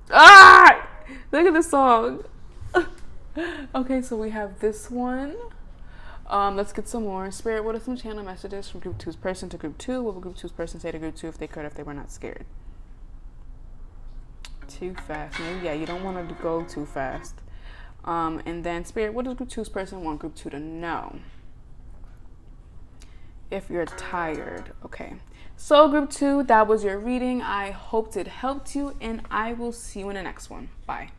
Ah! Look at the song. Okay, so we have this one. Let's get some more. Spirit, what are some channel messages from group 2's person to group 2? What would group 2's person say to group 2 if they could, if they were not scared? Too fast. Maybe, yeah, you don't want to go too fast. And then, Spirit, what does group 2's person want group 2 to know? If you're tired. Okay. So, group 2, that was your reading. I hoped it helped you, and I will see you in the next one. Bye.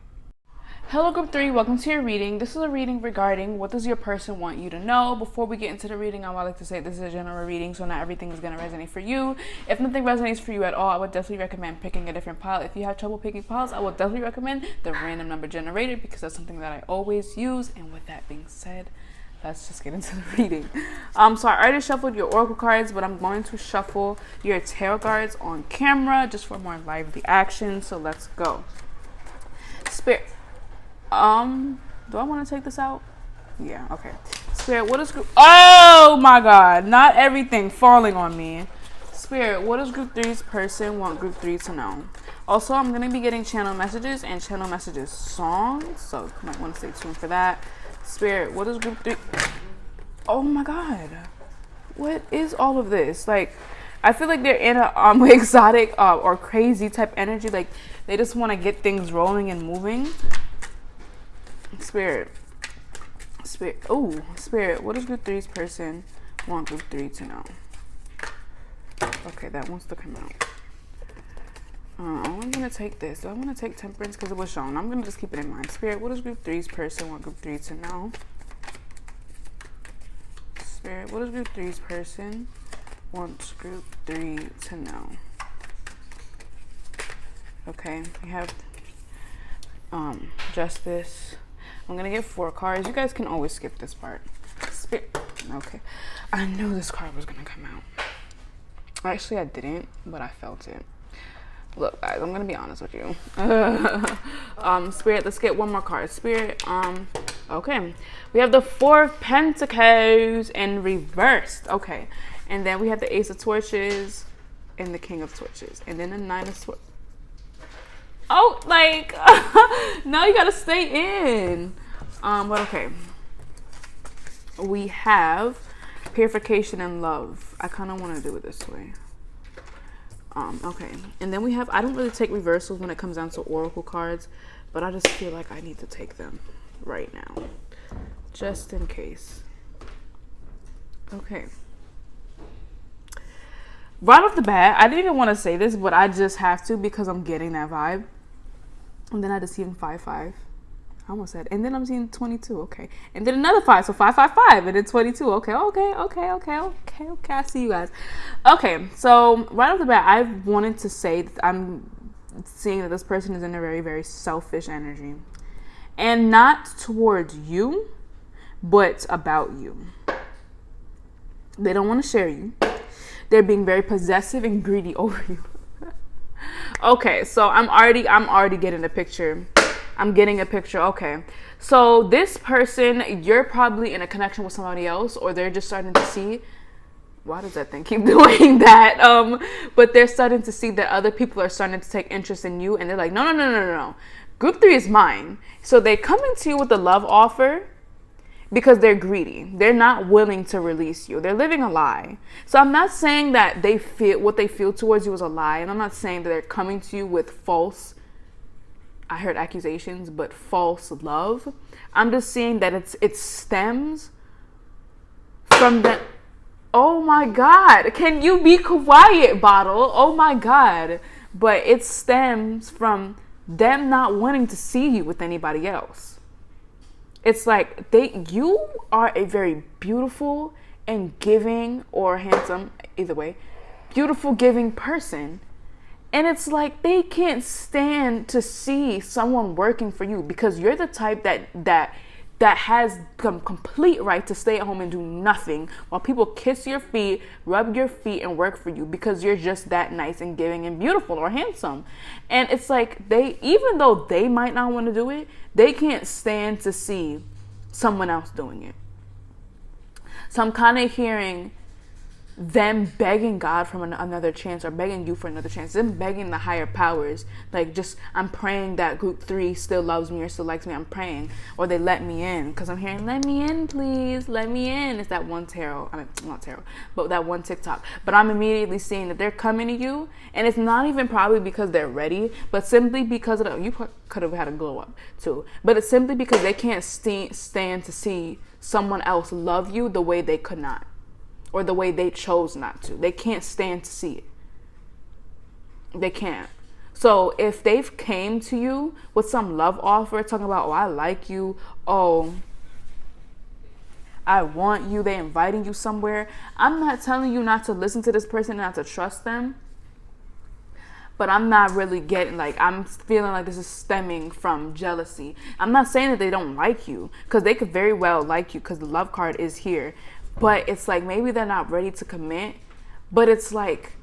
Hello group 3, welcome to your reading. This is a reading regarding what does your person want you to know. Before we get into the reading, I would like to say this is a general reading, so not everything is going to resonate for you. If nothing resonates for you at all, I would definitely recommend picking a different pile. If you have trouble picking piles, I would definitely recommend the random number generator because that's something that I always use. And with that being said, let's just get into the reading. So I already shuffled your oracle cards, but I'm going to shuffle your tarot cards on camera just for more lively action. So let's go. Spirit. Do I want to take this out? Yeah, okay. Spirit, what is group... Oh my God, not everything falling on me. Spirit, what does group 3's person want group 3 to know? Also, I'm going to be getting channel messages and channel messages songs, so you might want to stay tuned for that. Spirit, what is group 3... Oh my God. What is all of this? Like, I feel like they're in a exotic or crazy type energy. Like, they just want to get things rolling and moving. Spirit, oh, Spirit, what does group 3's person want group 3 to know? Okay, that wants to come out. I'm going to take this. Do I want to take Temperance because it was shown? I'm going to just keep it in mind. Spirit, what does group 3's person want group 3 to know? Spirit, what does group 3's person want group 3 to know? Okay, we have Justice. I'm going to get 4 cards. You guys can always skip this part. Spirit. Okay. I knew this card was going to come out. Actually, I didn't, but I felt it. Look, guys, I'm going to be honest with you. Spirit, let's get one more card. Spirit, okay. We have the 4 of Pentacles in reversed. Okay. And then we have the Ace of Torches and the King of Torches. And then the 9 of Swords. Oh, like, now you gotta stay in. But okay. We have Purification and Love. I kind of want to do it this way. Okay. And then we have, I don't really take reversals when it comes down to oracle cards, but I just feel like I need to take them right now. Just in case. Okay. Right off the bat, I didn't even want to say this, but I just have to because I'm getting that vibe. And then I just see 5-5. I almost said, and then I'm seeing 22. Okay, and then another 5, so 5-5-5, and then 22. Okay. I see you guys. Okay, so right off the bat, I wanted to say that I'm seeing that this person is in a very, very selfish energy, and not towards you, but about you. They don't want to share you. They're being very possessive and greedy over you. Okay, so I'm already getting a picture. I'm getting a picture. Okay, so this person, you're probably in a connection with somebody else, or they're just starting to see. Why does that thing keep doing that? But they're starting to see that other people are starting to take interest in you, and they're like, no. Group 3 is mine. So they're coming to you with a love offer because they're greedy. They're not willing to release you. They're living a lie. So I'm not saying that they feel what they feel towards you is a lie, and I'm not saying that they're coming to you with false, I heard accusations, but false love. I'm just saying that it stems from that. Oh my God, can you be quiet, bottle? Oh my God. But it stems from them not wanting to see you with anybody else. it's like you are a very beautiful and giving, or handsome, either way, beautiful, giving person. And it's like they can't stand to see someone working for you, because you're the type that has complete right to stay at home and do nothing while people kiss your feet, rub your feet, and work for you, because you're just that nice and giving and beautiful or handsome. And it's like even though they might not want to do it, they can't stand to see someone else doing it. So I'm kind of hearing them begging God for another chance, or begging you for another chance, them begging the higher powers, like, just, I'm praying that group 3 still loves me or still likes me, I'm praying, or they let me in, because I'm hearing, let me in, please, let me in. It's that one not tarot, but that one TikTok. But I'm immediately seeing that they're coming to you, and it's not even probably because they're ready, but simply because of you could have had a glow up too, but it's simply because they can't stand to see someone else love you the way they could not, or the way they chose not to. They can't stand to see it. They can't. So if they've came to you with some love offer, talking about, oh, I like you, oh, I want you, they inviting you somewhere, I'm not telling you not to listen to this person, not to trust them. But I'm not really getting, like, I'm feeling like this is stemming from jealousy. I'm not saying that they don't like you, because they could very well like you, because the love card is here. But it's like, maybe they're not ready to commit. But it's like,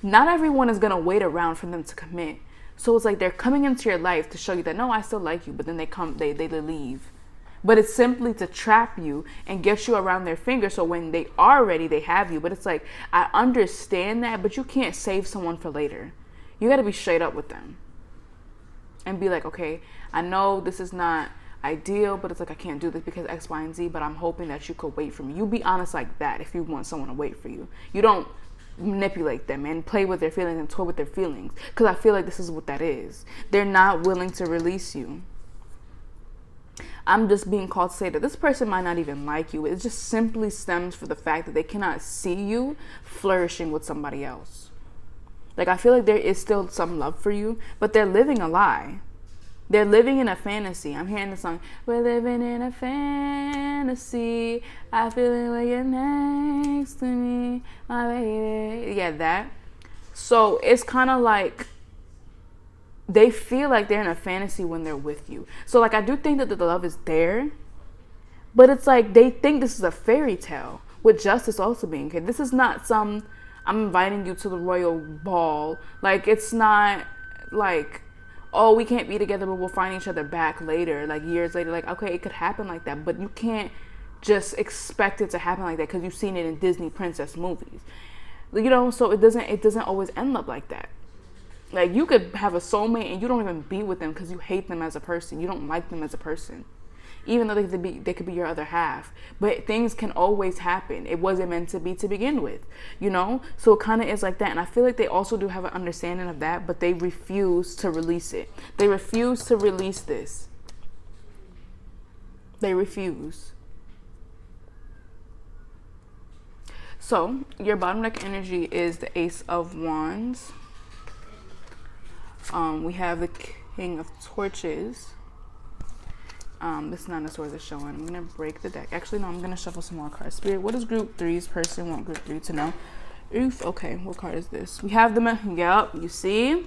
not everyone is going to wait around for them to commit. So it's like they're coming into your life to show you that, no, I still like you. But then they leave. But it's simply to trap you and get you around their finger. So when they are ready, they have you. But it's like, I understand that, but you can't save someone for later. You got to be straight up with them. And be like, okay, I know this is not ideal, but it's like, I can't do this because X, Y, and Z, but I'm hoping that you could wait for me. You be honest like that if you want someone to wait for you. You don't manipulate them and play with their feelings and toy with their feelings, because I feel like this is what that is. They're not willing to release you. I'm just being called to say that this person might not even like you. It just simply stems from the fact that they cannot see you flourishing with somebody else. Like, I feel like there is still some love for you, but they're living a lie. They're living in a fantasy. I'm hearing the song, we're living in a fantasy. I feel it when you're next to me, my baby. Yeah, that. So it's kind of like they feel like they're in a fantasy when they're with you. So, like, I do think that the love is there, but it's like they think this is a fairy tale, with justice also being here. This is not some, I'm inviting you to the royal ball. Like, it's not like, oh, we can't be together, but we'll find each other back later, like years later. Like, okay, it could happen like that, but you can't just expect it to happen like that because you've seen it in Disney princess movies, you know. So it doesn't always end up like that. Like, you could have a soulmate and you don't even be with them because you hate them as a person, you don't like them as a person, even though they could be your other half. But things can always happen. It wasn't meant to be to begin with, you know? So it kind of is like that. And I feel like they also do have an understanding of that, but they refuse to release it. They refuse to release this. They refuse. So your bottom deck energy is the Ace of Wands. We have the King of Torches. This Nine of Swords is showing. I'm going to break the deck. Actually, no, I'm going to shuffle some more cards. Spirit, what does Group 3's person want Group 3 to know? Oof, okay, what card is this? We have yup, you see?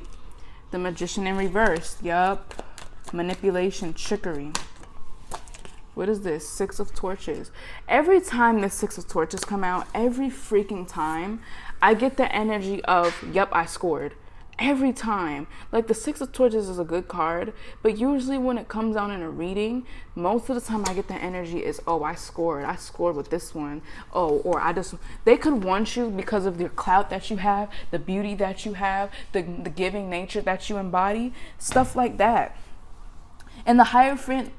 The Magician in reverse, yup. Manipulation, trickery. What is this? Six of Torches. Every time the Six of Torches come out, every freaking time, I get the energy of, yup, I scored. Every time. Like, the Six of Torches is a good card, but usually when it comes out in a reading, most of the time I get the energy is, oh, I scored with this one. Oh, or they could want you because of the clout that you have, the beauty that you have, the giving nature that you embody, stuff like that. And the Hierophant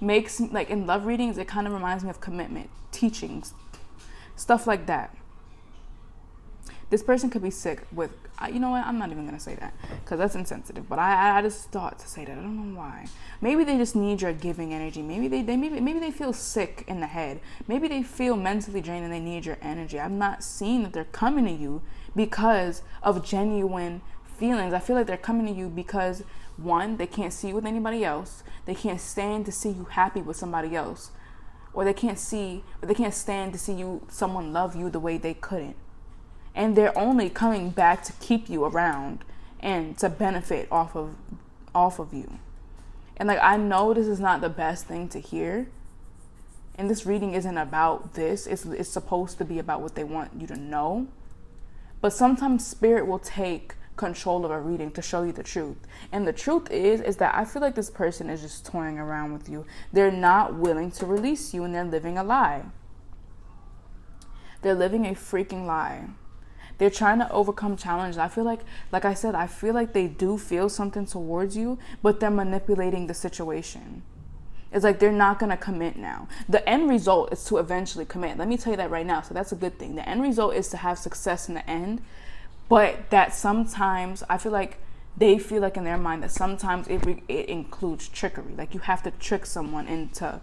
makes, like, in love readings, it kind of reminds me of commitment, teachings, stuff like that. This person could be sick with, you know what, I'm not even going to say that because that's insensitive, but I just thought to say that. I don't know why. Maybe they just need your giving energy. Maybe they feel sick in the head. Maybe they feel mentally drained and they need your energy. I'm not seeing that they're coming to you because of genuine feelings. I feel like they're coming to you because one, they can't see you with anybody else. They can't stand to see you happy with somebody else. Or they can't stand to see someone love you the way they couldn't. And they're only coming back to keep you around and to benefit off of you. And like, I know this is not the best thing to hear. And this reading isn't about this. It's supposed to be about what they want you to know. But sometimes spirit will take control of a reading to show you the truth. And the truth is that I feel like this person is just toying around with you. They're not willing to release you, and they're living a lie. They're living a freaking lie. They're trying to overcome challenges. I feel like I said, I feel like they do feel something towards you, but they're manipulating the situation. It's like they're not going to commit now. The end result is to eventually commit. Let me tell you that right now. So that's a good thing. The end result is to have success in the end. But that sometimes, I feel like they feel like in their mind that sometimes it includes trickery. Like you have to trick someone into,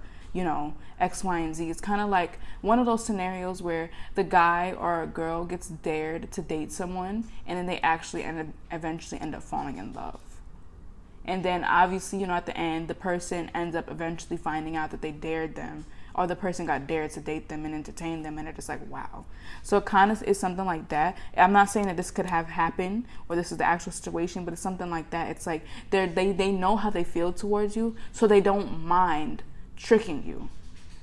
X, Y, and Z. It's kind of like one of those scenarios where the guy or a girl gets dared to date someone, and then they actually eventually end up falling in love. And then obviously, at the end, the person ends up eventually finding out that they dared them, or the person got dared to date them and entertain them, and they're just like, wow. So it kind of is something like that. I'm not saying that this could have happened or this is the actual situation, but it's something like that. It's like they know how they feel towards you, so they don't mind tricking you,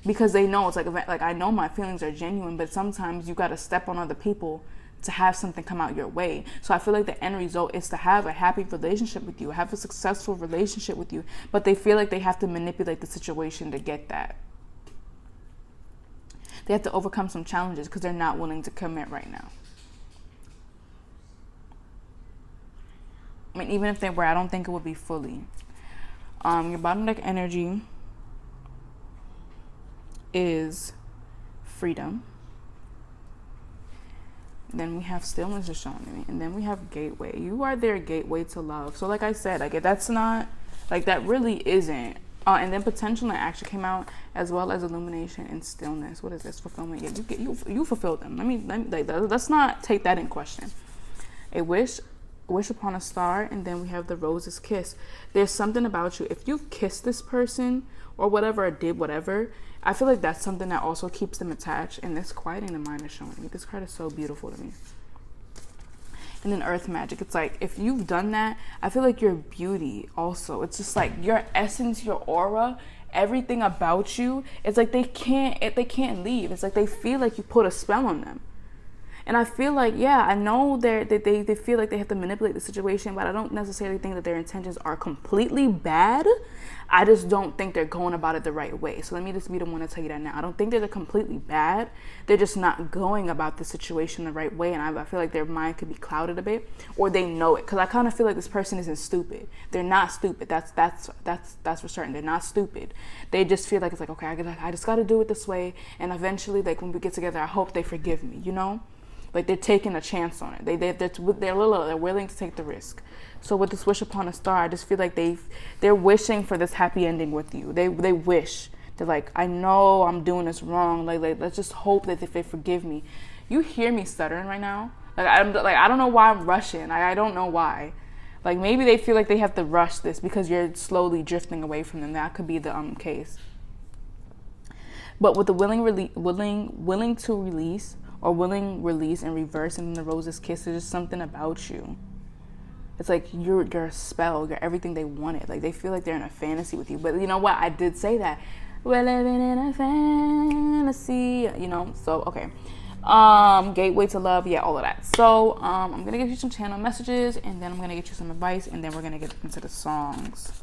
because they know it's like I know my feelings are genuine, but sometimes you got to step on other people to have something come out your way. So I feel like the end result is to have a happy relationship with you, have a successful relationship with you, but they feel like they have to manipulate the situation to get that. They have to overcome some challenges because they're not willing to commit right now. I mean, even if they were, I don't think it would be fully. Your bottom deck energy is freedom. Then we have stillness is showing me. And then we have gateway. You are their gateway to love. So like I said, like that's not, like that really isn't. And then potential and action came out, as well as illumination and stillness. What is this? Fulfillment. Yeah, you fulfilled them. Let me let's not take that in question. A wish upon a star, and then we have the rose's kiss. There's something about you. If you've kissed this person or whatever, or did whatever, I feel like that's something that also keeps them attached. And this quieting the mind is showing me. This card is so beautiful to me. And then earth magic, it's like if you've done that, I feel like your beauty also, it's just like your essence, your aura, everything about you, it's like they can't leave. It's like they feel like you put a spell on them. And I feel like, yeah, I know they feel like they have to manipulate the situation, but I don't necessarily think that their intentions are completely bad. I just don't think they're going about it the right way. So let me just be the one to tell you that now. I don't think they're completely bad. They're just not going about the situation the right way. And I feel like their mind could be clouded a bit, or they know it. Because I kind of feel like this person isn't stupid. They're not stupid. That's for certain. They're not stupid. They just feel like it's like, okay, I just got to do it this way. And eventually, like when we get together, I hope they forgive me, Like they're taking a chance on it. They're willing to take the risk. So with this wish upon a star, I just feel like they're wishing for this happy ending with you. They wish. They're like, I know I'm doing this wrong. Like let's just hope that if they forgive me. You hear me stuttering right now. I don't know why I'm rushing. I don't know why. Like maybe they feel like they have to rush this because you're slowly drifting away from them. That could be the case. But with the willing to release, or willing release and reverse, and then the rose's kiss, there's just something about you. It's like you're a spell, you're everything they wanted. Like they feel like they're in a fantasy with you. But you know what? I did say that. We're living in a fantasy, So okay. Gateway to love, yeah, all of that. So I'm gonna give you some channel messages, and then I'm gonna get you some advice, and then we're gonna get into the songs.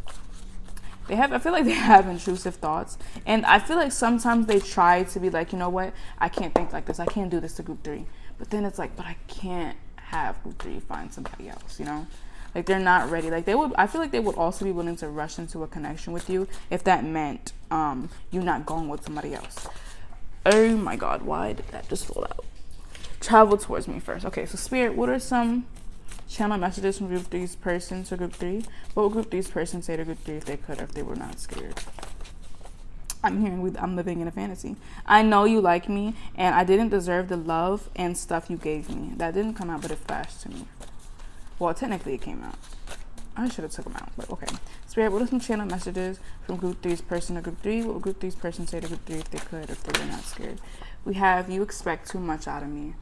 I feel like they have intrusive thoughts, and I feel like sometimes they try to be like, you know what, I can't think like this, I can't do this to group 3, but then it's like, but I can't have group 3 find somebody else, like they're not ready. Like I feel like they would also be willing to rush into a connection with you if that meant you not going with somebody else. Oh my god, why did that just fall out? Travel towards me first. Okay, so Spirit, what are some channel messages from group 3's person to group 3? What would group 3's person say to group 3 if they could, if they were not scared? I'm living in a fantasy. I know you like me, and I didn't deserve the love and stuff you gave me. That didn't come out, but it flashed to me. Well, technically it came out. I should have took them out, but okay. Spirit, what are some channel messages from group 3's person to group 3? What would group 3's person say to group 3 if they could, if they were not scared? We have, you expect too much out of me.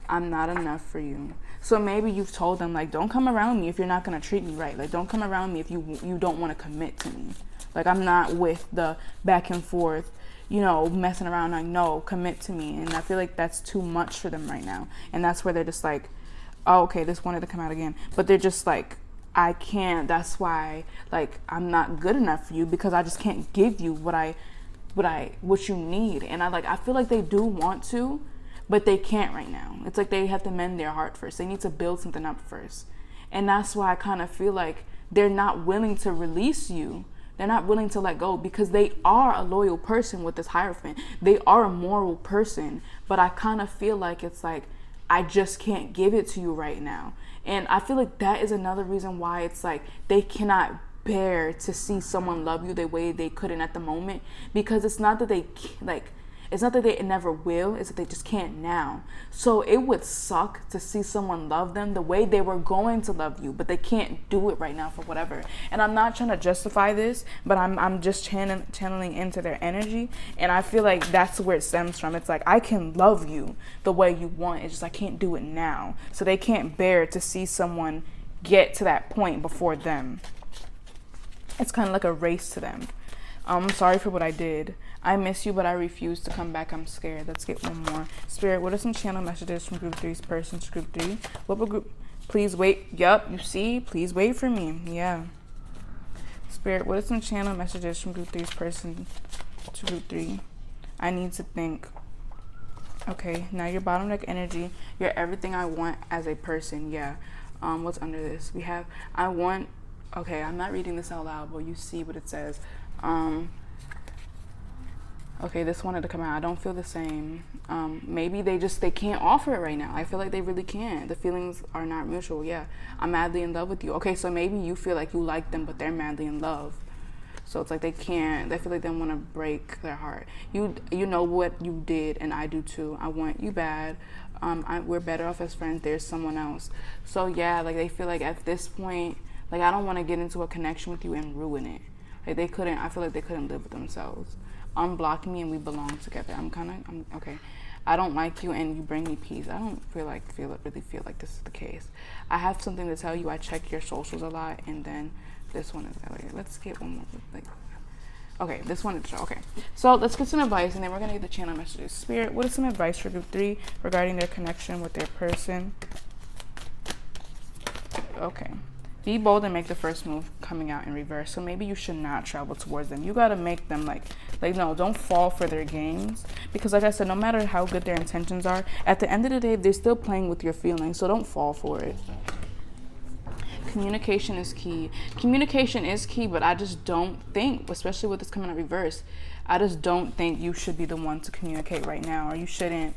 I'm not enough for you. So maybe you've told them, like, don't come around me if you're not going to treat me right. Like, don't come around me if you don't want to commit to me. Like, I'm not with the back and forth, you know, messing around. Like, no, commit to me. And I feel like that's too much for them right now. And that's where they're just like, oh, okay, this wanted to come out again. But they're just like, I can't. That's why, like, I'm not good enough for you because I just can't give you what you need. And I feel like they do want to, but they can't right now. It's like they have to mend their heart first. They need to build something up first. And that's why I kind of feel like they're not willing to release you. They're not willing to let go because they are a loyal person with this Hierophant. They are a moral person. But I kind of feel like it's like, I just can't give it to you right now. And I feel like that is another reason why it's like they cannot bear to see someone love you the way they couldn't at the moment. Because it's not that they, like, it's not that they never will, it's that they just can't now. So it would suck to see someone love them the way they were going to love you, but they can't do it right now for whatever. And I'm not trying to justify this, but I'm just channeling into their energy. And I feel like that's where it stems from. It's like, I can love you the way you want. It's just I can't do it now. So they can't bear to see someone get to that point before them. It's kind of like a race to them. I'm sorry for what I did. I miss you, but I refuse to come back. I'm scared. Let's get one more. Spirit, what are some channel messages from group 3's person to group 3? What would group... Please wait. Yup, you see? Please wait for me. Yeah. Spirit, what are some channel messages from group 3's person to group 3? I need to think. Okay, now your bottom deck energy. You're everything I want as a person. Yeah. What's under this? We have, I want... Okay, I'm not reading this out loud, but you see what it says. Okay, this wanted to come out. I don't feel the same. Maybe they can't offer it right now. I feel like they really can't. The feelings are not mutual. Yeah, I'm madly in love with you. Okay, so maybe you feel like you like them, but they're madly in love. So it's like they can't. They feel like they want to break their heart. You know what you did, and I do too. I want you bad. We're better off as friends. There's someone else. So yeah, like they feel like at this point, like I don't want to get into a connection with you and ruin it. Like they couldn't. I feel like they couldn't live with themselves. Unblock me and we belong together. I'm okay. I don't like you and you bring me peace. I don't really feel like this is the case. I have something to tell you. I check your socials a lot, and then this one is okay. Let's get one more. Like, okay, this one is okay. So let's get some advice, and then we're gonna get the channel messages. Spirit, what is some advice for group 3 regarding their connection with their person? Okay. Be bold and make the first move, coming out in reverse. So maybe you should not travel towards them. You got to make them like no, don't fall for their games. Because like I said, no matter how good their intentions are, at the end of the day, they're still playing with your feelings. So don't fall for it. Communication is key. Communication is key, but I just don't think, especially with this coming out reverse, I just don't think you should be the one to communicate right now. Or you shouldn't,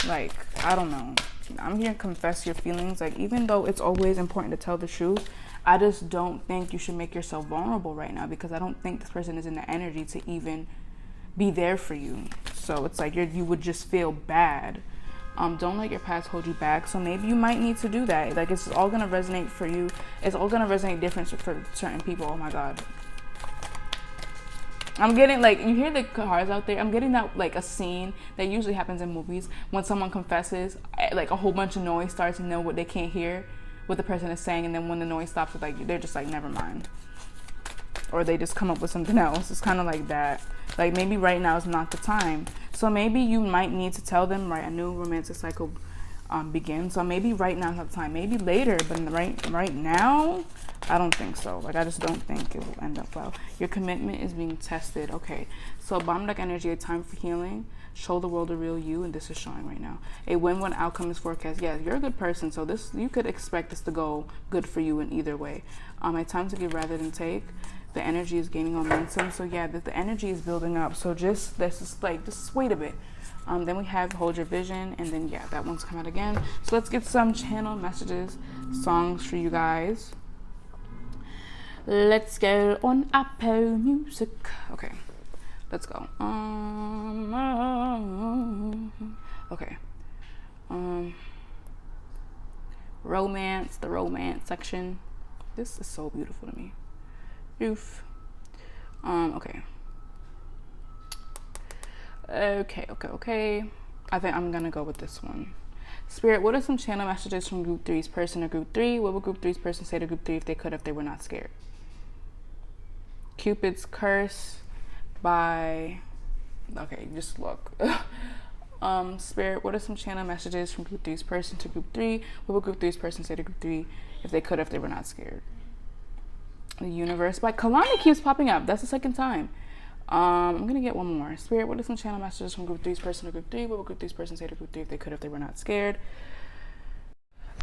like, I don't know. I'm here to confess your feelings. Like, even though it's always important to tell the truth, I just don't think you should make yourself vulnerable right now, because I don't think this person is in the energy to even be there for you. So it's like you would just feel bad. Don't let your past hold you back. So maybe you might need to do that. Like, it's all going to resonate for you. It's all going to resonate different for certain people. Oh my God. I'm getting, like, you hear the cards out there. I'm getting that, like, a scene that usually happens in movies when someone confesses, like, a whole bunch of noise starts, and know what they can't hear what the person is saying, and then when the noise stops, it's like they're just like, never mind, or they just come up with something else. It's kind of like that. Like, maybe right now is not the time. So maybe you might need to tell them, right, a new romantic cycle begins. So maybe right now is not the time. Maybe later, but right now, I don't think so. Like, I just don't think it will end up well. Your commitment is being tested. Okay, so bottom deck energy, a time for healing. Show the world the real you, and this is showing right now. A win-win outcome is forecast. Yeah, you're a good person, so this, you could expect this to go good for you in either way. A time to give rather than take. The energy is gaining momentum. So yeah, the energy is building up. So just wait a bit. Then we have hold your vision, and then yeah, that one's come out again. So let's get some channel messages, songs for you guys. Let's go on Apple Music. Okay, let's go. Okay. Romance, the romance section. This is so beautiful to me. Oof. Okay. Okay. I think I'm gonna go with this one. Spirit, what are some channel messages from group 3's person to group 3? What would group 3's person say to group 3 if they could, if they were not scared? Cupid's Curse by... Okay, just look. Spirit, what are some channel messages from group 3's person to group 3? What would group 3's person say to group 3 if they could, if they were not scared? The Universe by Kalani keeps popping up. That's the second time. I'm gonna get one more. Spirit, what are some channel messages from group 3's person to group 3? What would group 3's person say to group 3 if they could, if they were not scared?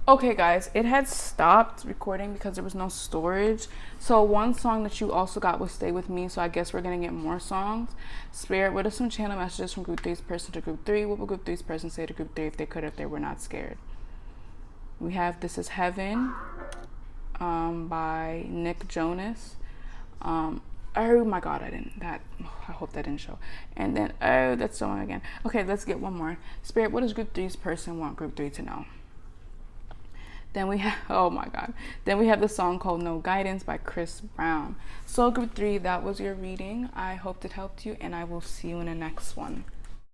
Okay, guys, it had stopped recording because there was no storage. So one song that you also got was Stay With Me, so I guess we're gonna get more songs. Spirit, what are some channel messages from group 3's person to group 3? What would group 3's person say to group 3 if they could, if they were not scared? We have This Is Heaven by Nick Jonas. Oh my god, I hope that didn't show. And then, oh, that's showing again. Okay, let's get one more. Spirit, what does group 3's person want group 3 to know? Then we have, oh my god. Then we have the song called No Guidance by Chris Brown. So group 3, that was your reading. I hope it helped you, and I will see you in the next one.